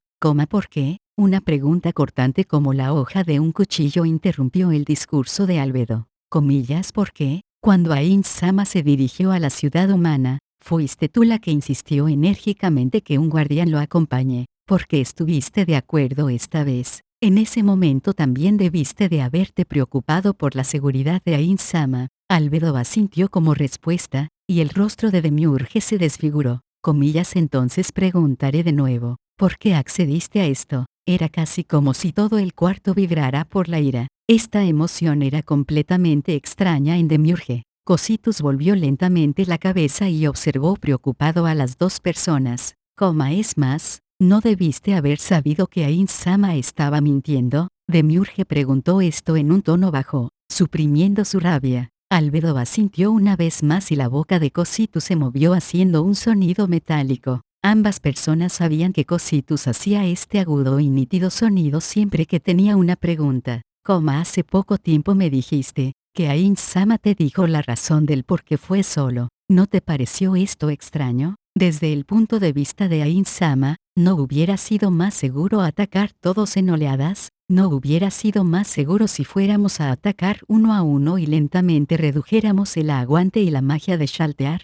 ¿Por qué? Una pregunta cortante como la hoja de un cuchillo interrumpió el discurso de Albedo. Comillas, ¿por qué? Cuando Ainz-sama se dirigió a la ciudad humana, fuiste tú la que insistió enérgicamente que un guardián lo acompañe. ¿Por qué estuviste de acuerdo esta vez? En ese momento también debiste de haberte preocupado por la seguridad de Ainz-sama. Albedo asintió como respuesta, y el rostro de Demiurge se desfiguró. Entonces preguntaré de nuevo, ¿por qué accediste a esto? Era casi como si todo el cuarto vibrara por la ira. Esta emoción era completamente extraña en Demiurge. Cositus volvió lentamente la cabeza y observó preocupado a las dos personas. Es más, ¿no debiste haber sabido que Ain-sama estaba mintiendo? Demiurge preguntó esto en un tono bajo, suprimiendo su rabia. Albedo asintió una vez más y la boca de Cositus se movió haciendo un sonido metálico. Ambas personas sabían que Cositus hacía este agudo y nítido sonido siempre que tenía una pregunta. Hace poco tiempo me dijiste que Ain-sama te dijo la razón del por qué fue solo. ¿No te pareció esto extraño? Desde el punto de vista de Ain-sama, ¿no hubiera sido más seguro atacar todos en oleadas? ¿No hubiera sido más seguro si fuéramos a atacar uno a uno y lentamente redujéramos el aguante y la magia de saltear?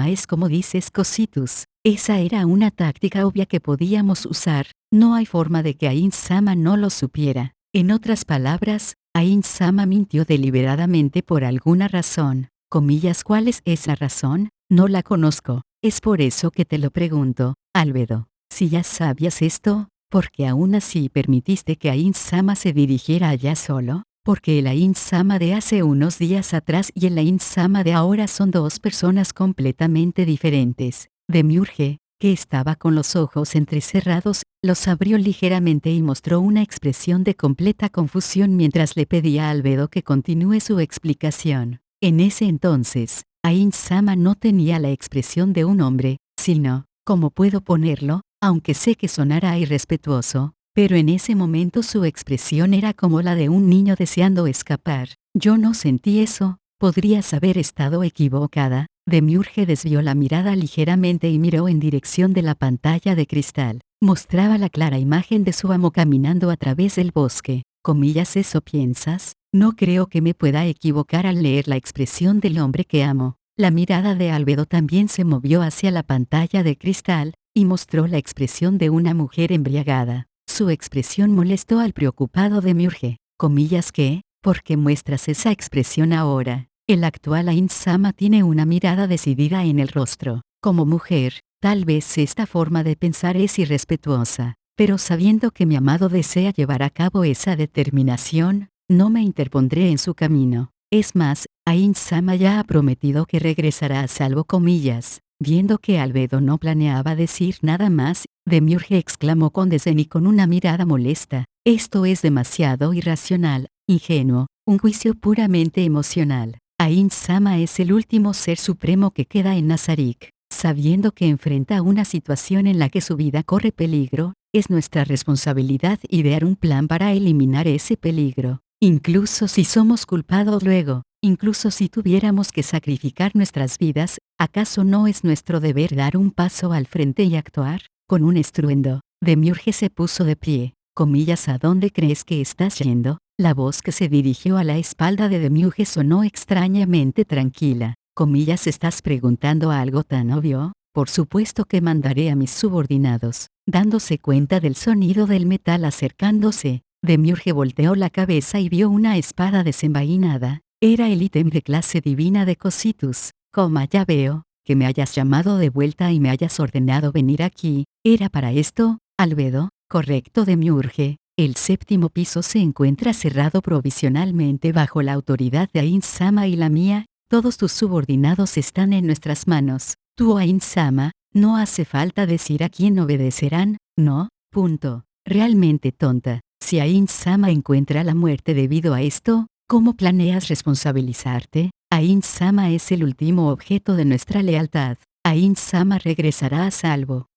Es como dices, Cositus. Esa era una táctica obvia que podíamos usar. No hay forma de que Ain-sama no lo supiera. En otras palabras, Ain-sama mintió deliberadamente por alguna razón. ¿Cuál es la razón? No la conozco. Es por eso que te lo pregunto, Albedo. Si ya sabías esto, ¿por qué aún así permitiste que Ain-sama se dirigiera allá solo? Porque el Ain-sama de hace unos días atrás y el Ain-sama de ahora son dos personas completamente diferentes. Demiurge, que estaba con los ojos entrecerrados, los abrió ligeramente y mostró una expresión de completa confusión mientras le pedía a Albedo que continúe su explicación. En ese entonces, Ain-sama no tenía la expresión de un hombre, sino, ¿cómo puedo ponerlo? Aunque sé que sonará irrespetuoso, pero en ese momento su expresión era como la de un niño deseando escapar. Yo no sentí eso, podrías haber estado equivocada. Demiurge desvió la mirada ligeramente y miró en dirección de la pantalla de cristal. Mostraba la clara imagen de su amo caminando a través del bosque. ¿Eso piensas? No creo que me pueda equivocar al leer la expresión del hombre que amo. La mirada de Albedo también se movió hacia la pantalla de cristal, y mostró la expresión de una mujer embriagada. Su expresión molestó al preocupado Demiurge. ¿Qué? ¿Por qué muestras esa expresión ahora? El actual Ain-sama tiene una mirada decidida en el rostro. Como mujer, tal vez esta forma de pensar es irrespetuosa, pero sabiendo que mi amado desea llevar a cabo esa determinación, no me interpondré en su camino. Es más, Ain-sama ya ha prometido que regresará a salvo. Viendo que Albedo no planeaba decir nada más, Demiurge exclamó con desdén y con una mirada molesta. Esto es demasiado irracional, ingenuo, un juicio puramente emocional. Ain-sama es el último ser supremo que queda en Nazarik. Sabiendo que enfrenta una situación en la que su vida corre peligro, es nuestra responsabilidad idear un plan para eliminar ese peligro. Incluso si somos culpados luego, incluso si tuviéramos que sacrificar nuestras vidas, ¿acaso no es nuestro deber dar un paso al frente y actuar? Con un estruendo, Demiurge se puso de pie. ¿A dónde crees que estás yendo? La voz que se dirigió a la espalda de Demiurge sonó extrañamente tranquila. ¿Estás preguntando algo tan obvio? Por supuesto que mandaré a mis subordinados. Dándose cuenta del sonido del metal acercándose, Demiurge volteó la cabeza y vio una espada desenvainada. Era el ítem de clase divina de Cositus. Ya veo, que me hayas llamado de vuelta y me hayas ordenado venir aquí. ¿Era para esto, Albedo? Correcto, Demiurge. El séptimo piso se encuentra cerrado provisionalmente bajo la autoridad de Ain-sama y la mía. Todos tus subordinados están en nuestras manos. Tú, Ain-sama, no hace falta decir a quién obedecerán, ¿no? Realmente tonta. Si Ain-sama encuentra la muerte debido a esto, ¿cómo planeas responsabilizarte? Ain-sama es el último objeto de nuestra lealtad. Ain-sama regresará a salvo.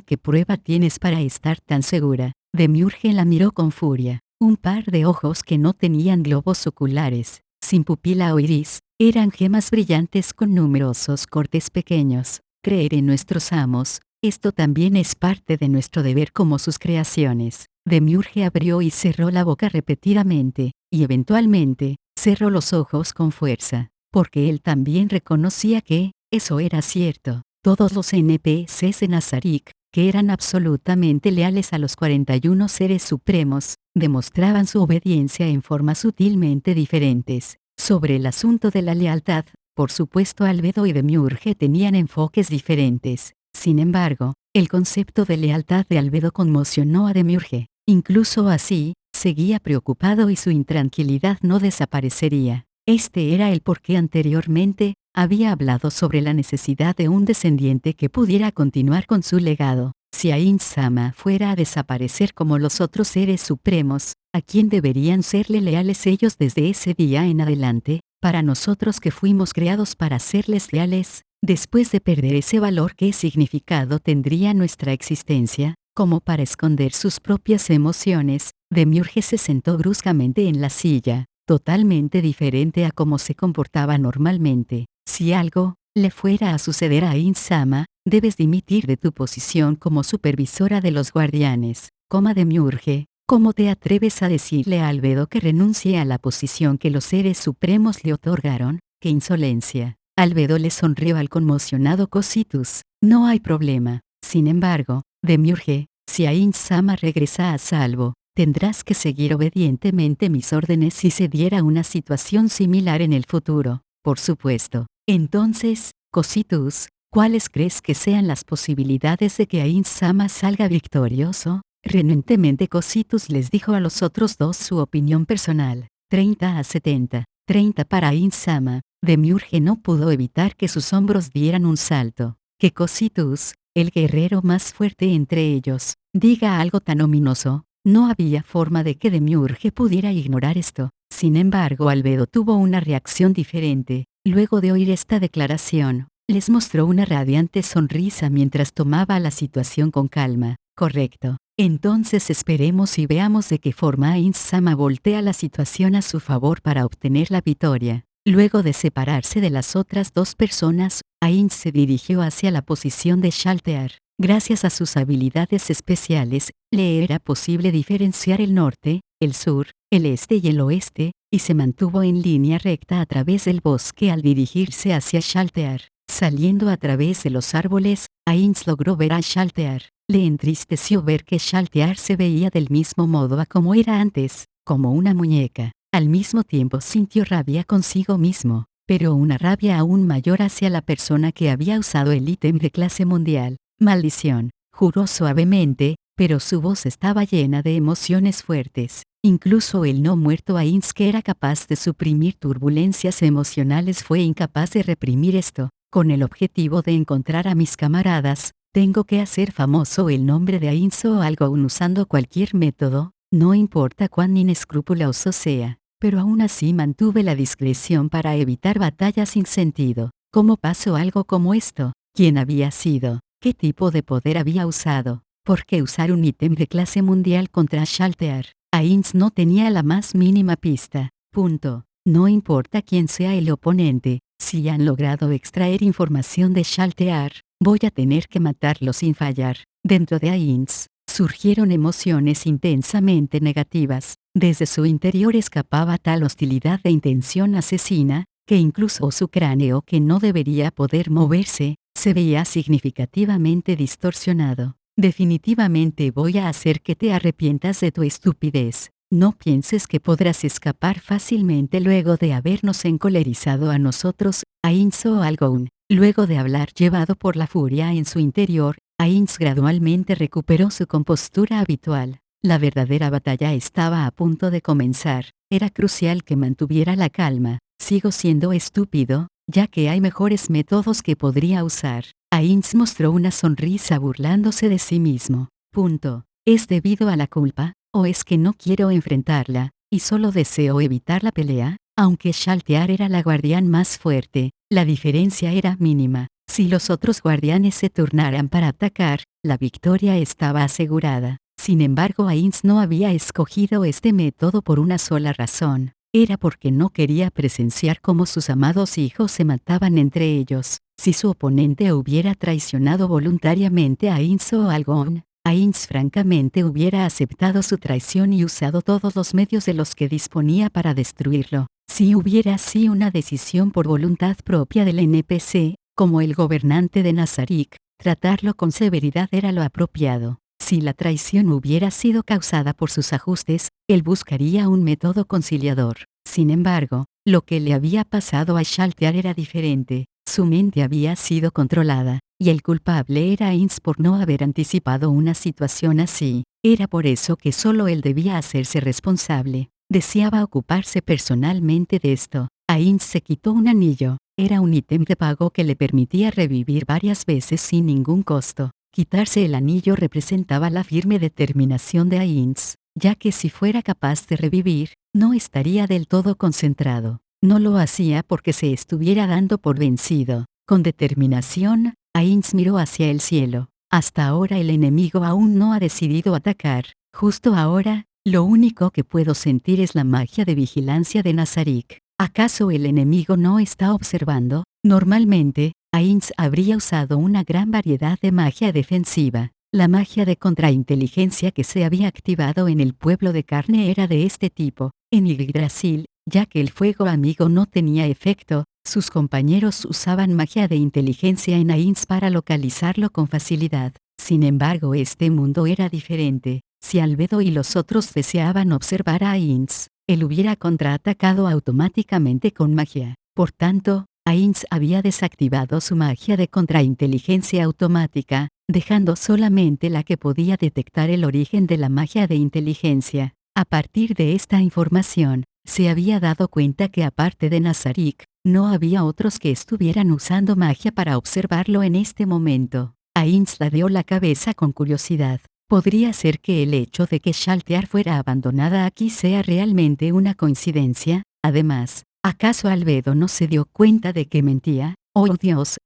¿Qué prueba tienes para estar tan segura? Demiurge la miró con furia. Un par de ojos que no tenían globos oculares, sin pupila o iris, eran gemas brillantes con numerosos cortes pequeños. Creer en nuestros amos, esto también es parte de nuestro deber como sus creaciones. Demiurge abrió y cerró la boca repetidamente, y eventualmente, cerró los ojos con fuerza, porque él también reconocía que, eso era cierto. Todos los NPCs de Nazarik, que eran absolutamente leales a los 41 seres supremos, demostraban su obediencia en formas sutilmente diferentes. Sobre el asunto de la lealtad, por supuesto Albedo y Demiurge tenían enfoques diferentes. Sin embargo, el concepto de lealtad de Albedo conmocionó a Demiurge. Incluso así, seguía preocupado y su intranquilidad no desaparecería. Este era el por qué anteriormente había hablado sobre la necesidad de un descendiente que pudiera continuar con su legado. Si Ainz-sama fuera a desaparecer como los otros seres supremos, ¿a quién deberían serle leales ellos desde ese día en adelante? Para nosotros que fuimos creados para serles leales, después de perder ese valor, ¿qué significado tendría nuestra existencia? Como para esconder sus propias emociones, Demiurge se sentó bruscamente en la silla, totalmente diferente a cómo se comportaba normalmente. Si algo le fuera a suceder a Ainz-sama, debes dimitir de tu posición como supervisora de los guardianes. Demiurge, ¿cómo te atreves a decirle a Albedo que renuncie a la posición que los seres supremos le otorgaron? ¡Qué insolencia! Albedo le sonrió al conmocionado Cositus. No hay problema. Sin embargo, Demiurge, si Ainz-sama regresa a salvo, tendrás que seguir obedientemente mis órdenes si se diera una situación similar en el futuro. Por supuesto. Entonces, Cositus, ¿cuáles crees que sean las posibilidades de que Ainz-sama salga victorioso? Renuentemente Cositus les dijo a los otros dos su opinión personal. 30 a 70. 30 para Ainz-sama. Demiurge no pudo evitar que sus hombros dieran un salto. Que Cositus, el guerrero más fuerte entre ellos, diga algo tan ominoso. No había forma de que Demiurge pudiera ignorar esto. Sin embargo, Albedo tuvo una reacción diferente. Luego de oír esta declaración, les mostró una radiante sonrisa mientras tomaba la situación con calma. Correcto. Entonces esperemos y veamos de qué forma Ainz-sama voltea la situación a su favor para obtener la victoria. Luego de separarse de las otras dos personas, Ainz se dirigió hacia la posición de Shaltear. Gracias a sus habilidades especiales, le era posible diferenciar el norte, el sur, el este y el oeste, y se mantuvo en línea recta a través del bosque al dirigirse hacia Shaltear. Saliendo a través de los árboles, Ainz logró ver a Shaltear. Le entristeció ver que Shaltear se veía del mismo modo a como era antes, como una muñeca. Al mismo tiempo sintió rabia consigo mismo, pero una rabia aún mayor hacia la persona que había usado el ítem de clase mundial. Maldición, juró suavemente, pero su voz estaba llena de emociones fuertes. Incluso el no muerto Ainz, que era capaz de suprimir turbulencias emocionales, fue incapaz de reprimir esto. Con el objetivo de encontrar a mis camaradas, tengo que hacer famoso el nombre de Ainz o algo usando cualquier método, no importa cuán inescrupuloso sea. Pero aún así mantuve la discreción para evitar batallas sin sentido. ¿Cómo pasó algo como esto? ¿Quién había sido? ¿Qué tipo de poder había usado? ¿Por qué usar un ítem de clase mundial contra Shaltear? Ainz no tenía la más mínima pista. Punto. No importa quién sea el oponente, si han logrado extraer información de Shaltear, voy a tener que matarlo sin fallar. Dentro de Ainz, surgieron emociones intensamente negativas. Desde su interior escapaba tal hostilidad de intención asesina, que incluso su cráneo, que no debería poder moverse, se veía significativamente distorsionado. Definitivamente voy a hacer que te arrepientas de tu estupidez. No pienses que podrás escapar fácilmente luego de habernos encolerizado a nosotros, Ainz o Algoun. Luego de hablar llevado por la furia en su interior, Ainz gradualmente recuperó su compostura habitual. La verdadera batalla estaba a punto de comenzar. Era crucial que mantuviera la calma. Sigo siendo estúpido, ya que hay mejores métodos que podría usar. Ainz mostró una sonrisa burlándose de sí mismo. Punto. ¿Es debido a la culpa, o es que no quiero enfrentarla, y solo deseo evitar la pelea? Aunque Shaltear era la guardián más fuerte, la diferencia era mínima. Si los otros guardianes se turnaran para atacar, la victoria estaba asegurada. Sin embargo, Ainz no había escogido este método por una sola razón. Era porque no quería presenciar cómo sus amados hijos se mataban entre ellos. Si su oponente hubiera traicionado voluntariamente a Ainz o Algoun, Ainz francamente hubiera aceptado su traición y usado todos los medios de los que disponía para destruirlo. Si hubiera sido una decisión por voluntad propia del NPC, como el gobernante de Nazarick, tratarlo con severidad era lo apropiado. Si la traición hubiera sido causada por sus ajustes, él buscaría un método conciliador. Sin embargo, lo que le había pasado a Shaltear era diferente. Su mente había sido controlada, y el culpable era Ainz por no haber anticipado una situación así. Era por eso que solo él debía hacerse responsable. Deseaba ocuparse personalmente de esto. Ainz se quitó un anillo. Era un ítem de pago que le permitía revivir varias veces sin ningún costo. Quitarse el anillo representaba la firme determinación de Ainz, ya que si fuera capaz de revivir, no estaría del todo concentrado. No lo hacía porque se estuviera dando por vencido. Con determinación, Ainz miró hacia el cielo. Hasta ahora el enemigo aún no ha decidido atacar. Justo ahora, lo único que puedo sentir es la magia de vigilancia de Nazarik. ¿Acaso el enemigo no está observando? Normalmente, Ainz habría usado una gran variedad de magia defensiva. La magia de contrainteligencia que se había activado en el pueblo de carne era de este tipo. En Yggdrasil, ya que el fuego amigo no tenía efecto, sus compañeros usaban magia de inteligencia en Ainz para localizarlo con facilidad. Sin embargo, este mundo era diferente. Si Albedo y los otros deseaban observar a Ainz, él hubiera contraatacado automáticamente con magia. Por tanto, Ainz había desactivado su magia de contrainteligencia automática, dejando solamente la que podía detectar el origen de la magia de inteligencia. A partir de esta información, se había dado cuenta que aparte de Nazarik, no había otros que estuvieran usando magia para observarlo en este momento. Ainz ladeó la cabeza con curiosidad. Podría ser que el hecho de que Shaltear fuera abandonada aquí sea realmente una coincidencia. Además, ¿acaso Albedo no se dio cuenta de que mentía? Oh Dios,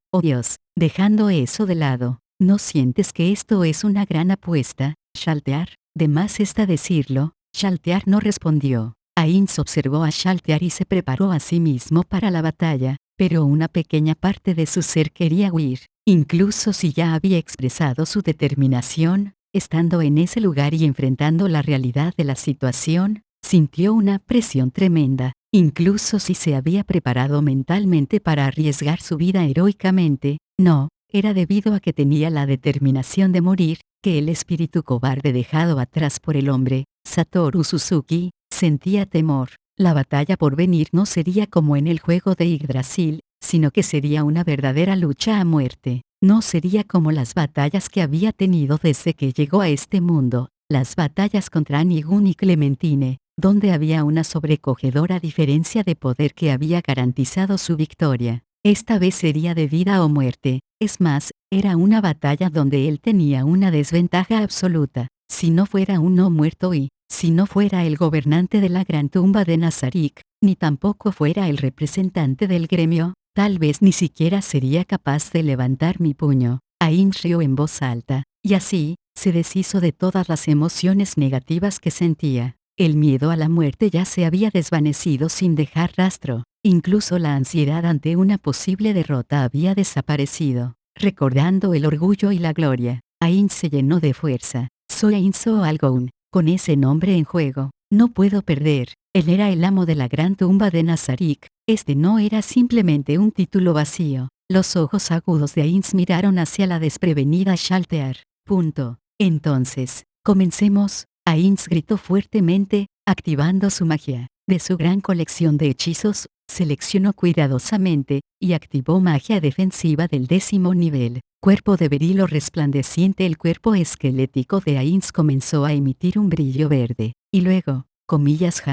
dejando eso de lado, ¿no sientes que esto es una gran apuesta, Shaltear? De más está decirlo. Shaltear no respondió. Ainz observó a Shaltear y se preparó a sí mismo para la batalla, pero una pequeña parte de su ser quería huir. Incluso si ya había expresado su determinación, estando en ese lugar y enfrentando la realidad de la situación, sintió una presión tremenda. Incluso si se había preparado mentalmente para arriesgar su vida heroicamente, no, era debido a que tenía la determinación de morir, que el espíritu cobarde dejado atrás por el hombre, Satoru Suzuki, sentía temor. La batalla por venir no sería como en el juego de Yggdrasil, sino que sería una verdadera lucha a muerte. No sería como las batallas que había tenido desde que llegó a este mundo, las batallas contra Nigun y Clementine, donde había una sobrecogedora diferencia de poder que había garantizado su victoria. Esta vez sería de vida o muerte. Es más, era una batalla donde él tenía una desventaja absoluta. Si no fuera un no muerto y, si no fuera el gobernante de la gran tumba de Nazarik, ni tampoco fuera el representante del gremio, tal vez ni siquiera sería capaz de levantar mi puño. Ainz rió en voz alta, y así, se deshizo de todas las emociones negativas que sentía. El miedo a la muerte ya se había desvanecido sin dejar rastro. Incluso la ansiedad ante una posible derrota había desaparecido. Recordando el orgullo y la gloria, Ainz se llenó de fuerza. Soy Ainz Algoun, con ese nombre en juego. No puedo perder. Él era el amo de la gran tumba de Nazarik. Este no era simplemente un título vacío. Los ojos agudos de Ainz miraron hacia la desprevenida Shaltear. Entonces, comencemos. Ainz gritó fuertemente, activando su magia. De su gran colección de hechizos, seleccionó cuidadosamente, y activó magia defensiva del 10º nivel. Cuerpo de berilo resplandeciente. El cuerpo esquelético de Ainz comenzó a emitir un brillo verde. Y luego, comillas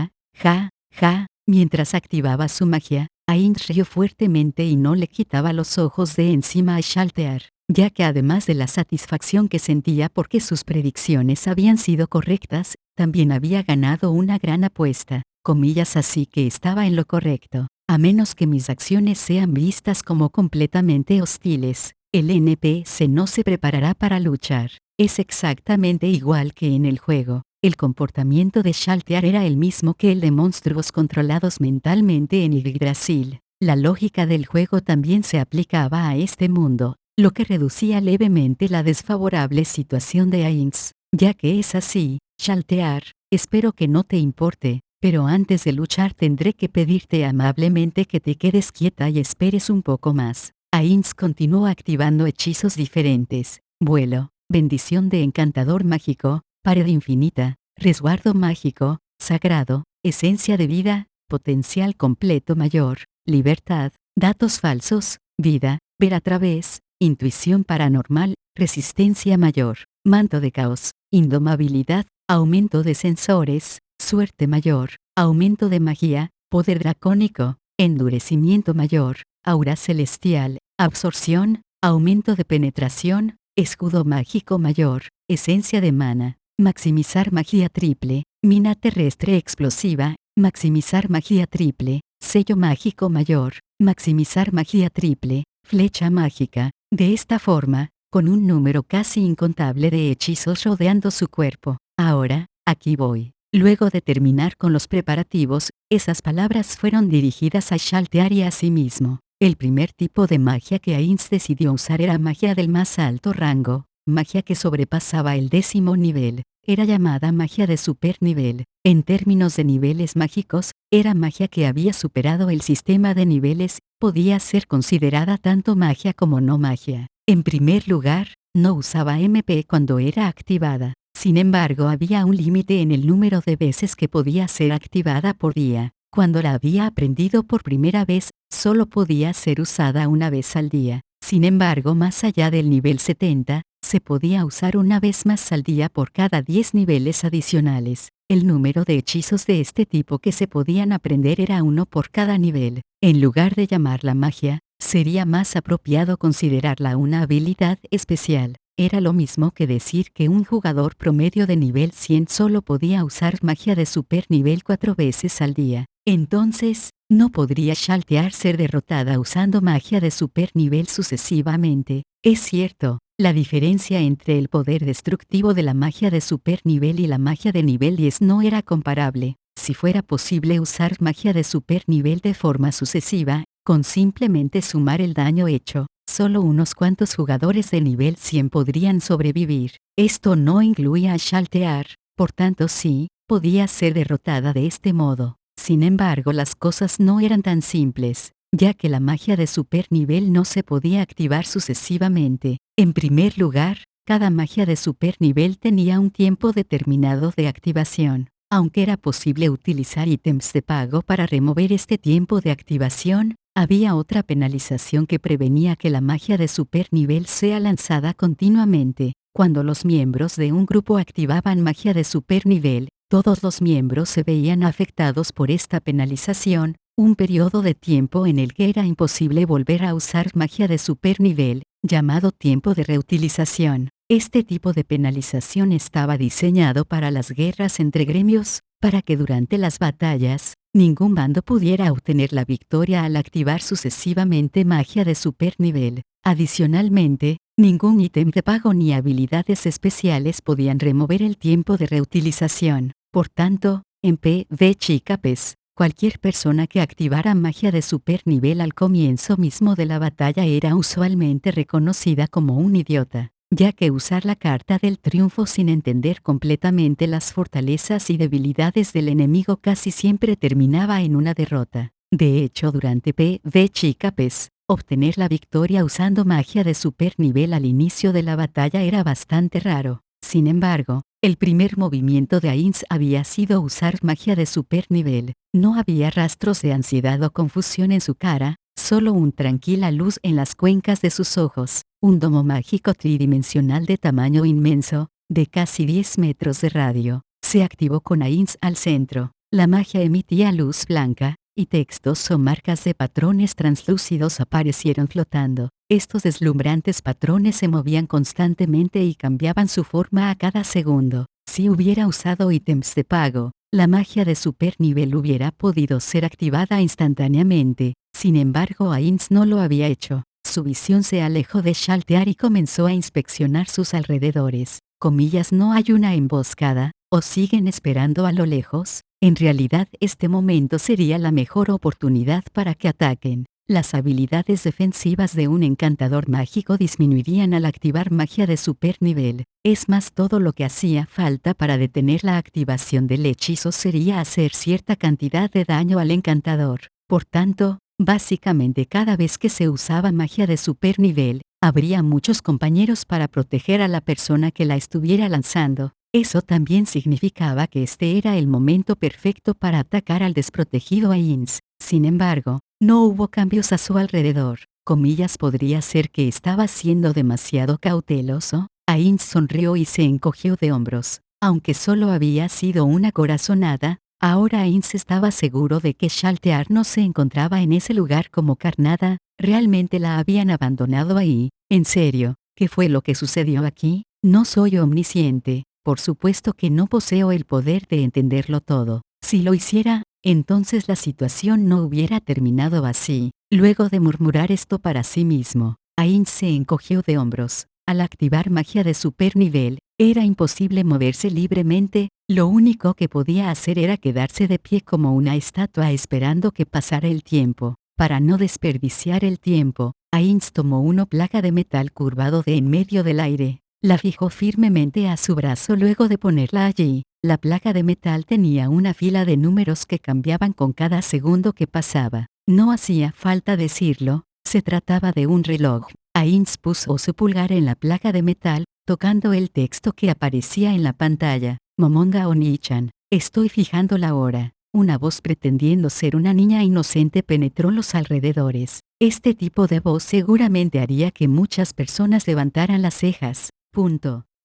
mientras activaba su magia, Ainz rió fuertemente y no le quitaba los ojos de encima a Shaltear, ya que además de la satisfacción que sentía porque sus predicciones habían sido correctas, también había ganado una gran apuesta, comillas así que estaba en lo correcto. A menos que mis acciones sean vistas como completamente hostiles, el NPC no se preparará para luchar. Es exactamente igual que en el juego. El comportamiento de Shaltear era el mismo que el de monstruos controlados mentalmente en Yggdrasil. La lógica del juego también se aplicaba a este mundo, lo que reducía levemente la desfavorable situación de Ainz. Ya que es así, Shaltear, espero que no te importe, pero antes de luchar tendré que pedirte amablemente que te quedes quieta y esperes un poco más. Ainz continuó activando hechizos diferentes. Vuelo, bendición de encantador mágico, pared infinita, resguardo mágico, sagrado, esencia de vida, potencial completo mayor, libertad, datos falsos, vida, ver a través, intuición paranormal, resistencia mayor, manto de caos, indomabilidad, aumento de sensores, suerte mayor, aumento de magia, poder dracónico, endurecimiento mayor, aura celestial, absorción, aumento de penetración, escudo mágico mayor, esencia de mana, maximizar magia triple, mina terrestre explosiva, maximizar magia triple, sello mágico mayor, maximizar magia triple, flecha mágica, de esta forma, con un número casi incontable de hechizos rodeando su cuerpo. Ahora, aquí voy. Luego de terminar con los preparativos, esas palabras fueron dirigidas a Shaltear y a sí mismo. El primer tipo de magia que Ainz decidió usar era magia del más alto rango, magia que sobrepasaba el 10º nivel, era llamada magia de supernivel. En términos de niveles mágicos, era magia que había superado el sistema de niveles, podía ser considerada tanto magia como no magia. En primer lugar, no usaba MP cuando era activada. Sin embargo, había un límite en el número de veces que podía ser activada por día. Cuando la había aprendido por primera vez, solo podía ser usada una vez al día. Sin embargo, más allá del nivel 70, se podía usar una vez más al día por cada 10 niveles adicionales. El número de hechizos de este tipo que se podían aprender era 1 por cada nivel. En lugar de llamarla magia, sería más apropiado considerarla una habilidad especial. Era lo mismo que decir que un jugador promedio de nivel 100 solo podía usar magia de super nivel 4 veces al día. Entonces, no podría Shaltear ser derrotada usando magia de super nivel sucesivamente. Es cierto, la diferencia entre el poder destructivo de la magia de super nivel y la magia de nivel 10 no era comparable. Si fuera posible usar magia de super nivel de forma sucesiva, con simplemente sumar el daño hecho, solo unos cuantos jugadores de nivel 100 podrían sobrevivir. Esto no incluía a Shaltear, por tanto sí, podía ser derrotada de este modo. Sin embargo, las cosas no eran tan simples, ya que la magia de super nivel no se podía activar sucesivamente. En primer lugar, cada magia de super nivel tenía un tiempo determinado de activación. Aunque era posible utilizar ítems de pago para remover este tiempo de activación, había otra penalización que prevenía que la magia de super nivel sea lanzada continuamente. Cuando los miembros de un grupo activaban magia de super nivel, todos los miembros se veían afectados por esta penalización, un periodo de tiempo en el que era imposible volver a usar magia de super nivel, llamado tiempo de reutilización. Este tipo de penalización estaba diseñado para las guerras entre gremios, para que durante las batallas, ningún bando pudiera obtener la victoria al activar sucesivamente magia de super nivel. Adicionalmente, ningún ítem de pago ni habilidades especiales podían remover el tiempo de reutilización. Por tanto, en PvCapes, cualquier persona que activara magia de super nivel al comienzo mismo de la batalla era usualmente reconocida como un idiota, ya que usar la carta del triunfo sin entender completamente las fortalezas y debilidades del enemigo casi siempre terminaba en una derrota. De hecho, durante PvCapes, obtener la victoria usando magia de super nivel al inicio de la batalla era bastante raro. Sin embargo, el primer movimiento de Ainz había sido usar magia de super nivel. No había rastros de ansiedad o confusión en su cara, solo una tranquila luz en las cuencas de sus ojos. Un domo mágico tridimensional de tamaño inmenso, de casi 10 metros de radio, se activó con Ainz al centro. La magia emitía luz blanca, y textos o marcas de patrones translúcidos aparecieron flotando. Estos deslumbrantes patrones se movían constantemente y cambiaban su forma a cada segundo. Si hubiera usado ítems de pago, la magia de super nivel hubiera podido ser activada instantáneamente. Sin embargo, Ainz no lo había hecho. Su visión se alejó de Shaltear y comenzó a inspeccionar sus alrededores. Comillas, no hay una emboscada, o siguen esperando a lo lejos. En realidad, este momento sería la mejor oportunidad para que ataquen. Las habilidades defensivas de un encantador mágico disminuirían al activar magia de super nivel. Es más, todo lo que hacía falta para detener la activación del hechizo sería hacer cierta cantidad de daño al encantador. Por tanto, básicamente cada vez que se usaba magia de super nivel, habría muchos compañeros para proteger a la persona que la estuviera lanzando. Eso también significaba que este era el momento perfecto para atacar al desprotegido Ainz. Sin embargo, no hubo cambios a su alrededor. Comillas, podría ser que estaba siendo demasiado cauteloso. Ainz sonrió y se encogió de hombros. Aunque solo había sido una corazonada, ahora Ainz estaba seguro de que Shaltear no se encontraba en ese lugar como carnada. Realmente la habían abandonado ahí. En serio, ¿qué fue lo que sucedió aquí? No soy omnisciente. Por supuesto que no poseo el poder de entenderlo todo. Si lo hiciera, entonces la situación no hubiera terminado así. Luego de murmurar esto para sí mismo, Ainz se encogió de hombros. Al activar magia de super nivel, era imposible moverse libremente. Lo único que podía hacer era quedarse de pie como una estatua esperando que pasara el tiempo. Para no desperdiciar el tiempo, Ainz tomó una placa de metal curvado de en medio del aire. La fijó firmemente a su brazo luego de ponerla allí. La placa de metal tenía una fila de números que cambiaban con cada segundo que pasaba. No hacía falta decirlo, se trataba de un reloj. Ainz puso su pulgar en la placa de metal, tocando el texto que aparecía en la pantalla. Momonga Oni-chan, estoy fijando la hora. Una voz pretendiendo ser una niña inocente penetró los alrededores. Este tipo de voz seguramente haría que muchas personas levantaran las cejas.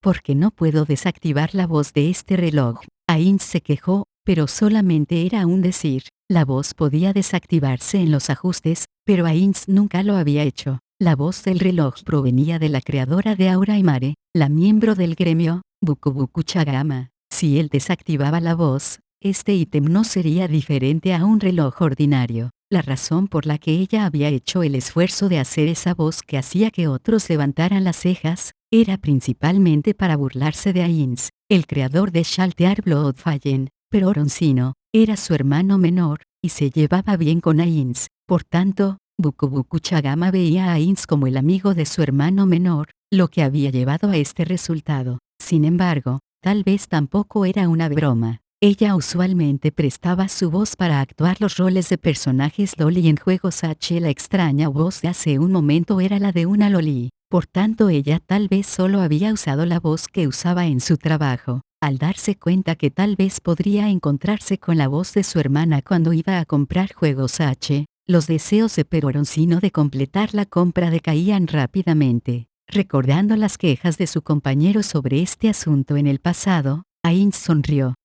¿Por qué no puedo desactivar la voz de este reloj? Ainz se quejó, pero solamente era un decir. La voz podía desactivarse en los ajustes, pero Ainz nunca lo había hecho. La voz del reloj provenía de la creadora de Aura Imare, la miembro del gremio, Bukubuku Chagama. Si él desactivaba la voz, este ítem no sería diferente a un reloj ordinario. La razón por la que ella había hecho el esfuerzo de hacer esa voz que hacía que otros levantaran las cejas, era principalmente para burlarse de Ainz, el creador de Shaltear Bloodfallen, pero Oroncino era su hermano menor, y se llevaba bien con Ainz. Por tanto, Bukubuku Chagama veía a Ainz como el amigo de su hermano menor, lo que había llevado a este resultado. Sin embargo, tal vez tampoco era una broma. Ella usualmente prestaba su voz para actuar los roles de personajes loli en juegos H. La extraña voz de hace un momento era la de una loli. Por tanto, ella tal vez solo había usado la voz que usaba en su trabajo. Al darse cuenta que tal vez podría encontrarse con la voz de su hermana cuando iba a comprar juegos H, los deseos de Peroroncino de completar la compra decaían rápidamente. Recordando las quejas de su compañero sobre este asunto en el pasado, Ainz sonrió.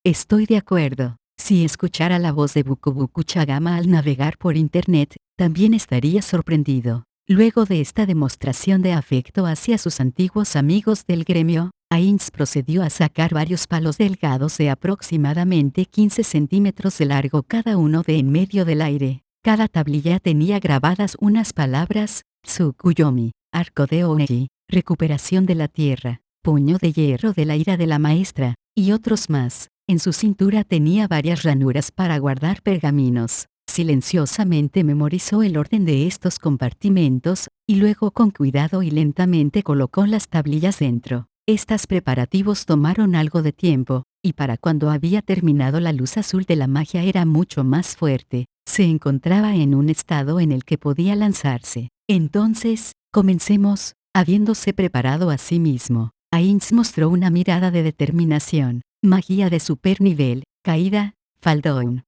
Estoy de acuerdo. Si escuchara la voz de Bukubuku Chagama al navegar por internet, también estaría sorprendido. Luego de esta demostración de afecto hacia sus antiguos amigos del gremio, Ainz procedió a sacar varios palos delgados de aproximadamente 15 centímetros de largo cada uno de en medio del aire. Cada tablilla tenía grabadas unas palabras: Tsukuyomi, arco de Oneji, recuperación de la tierra, puño de hierro de la ira de la maestra, y otros más. En su cintura tenía varias ranuras para guardar pergaminos. Silenciosamente memorizó el orden de estos compartimentos, y luego con cuidado y lentamente colocó las tablillas dentro. Estos preparativos tomaron algo de tiempo, y para cuando había terminado la luz azul de la magia era mucho más fuerte. Se encontraba en un estado en el que podía lanzarse. Entonces, comencemos. Habiéndose preparado a sí mismo, Ainz mostró una mirada de determinación. Magia de super nivel, caída, fall down.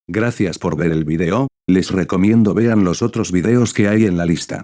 Gracias por ver el video, les recomiendo vean los otros videos que hay en la lista.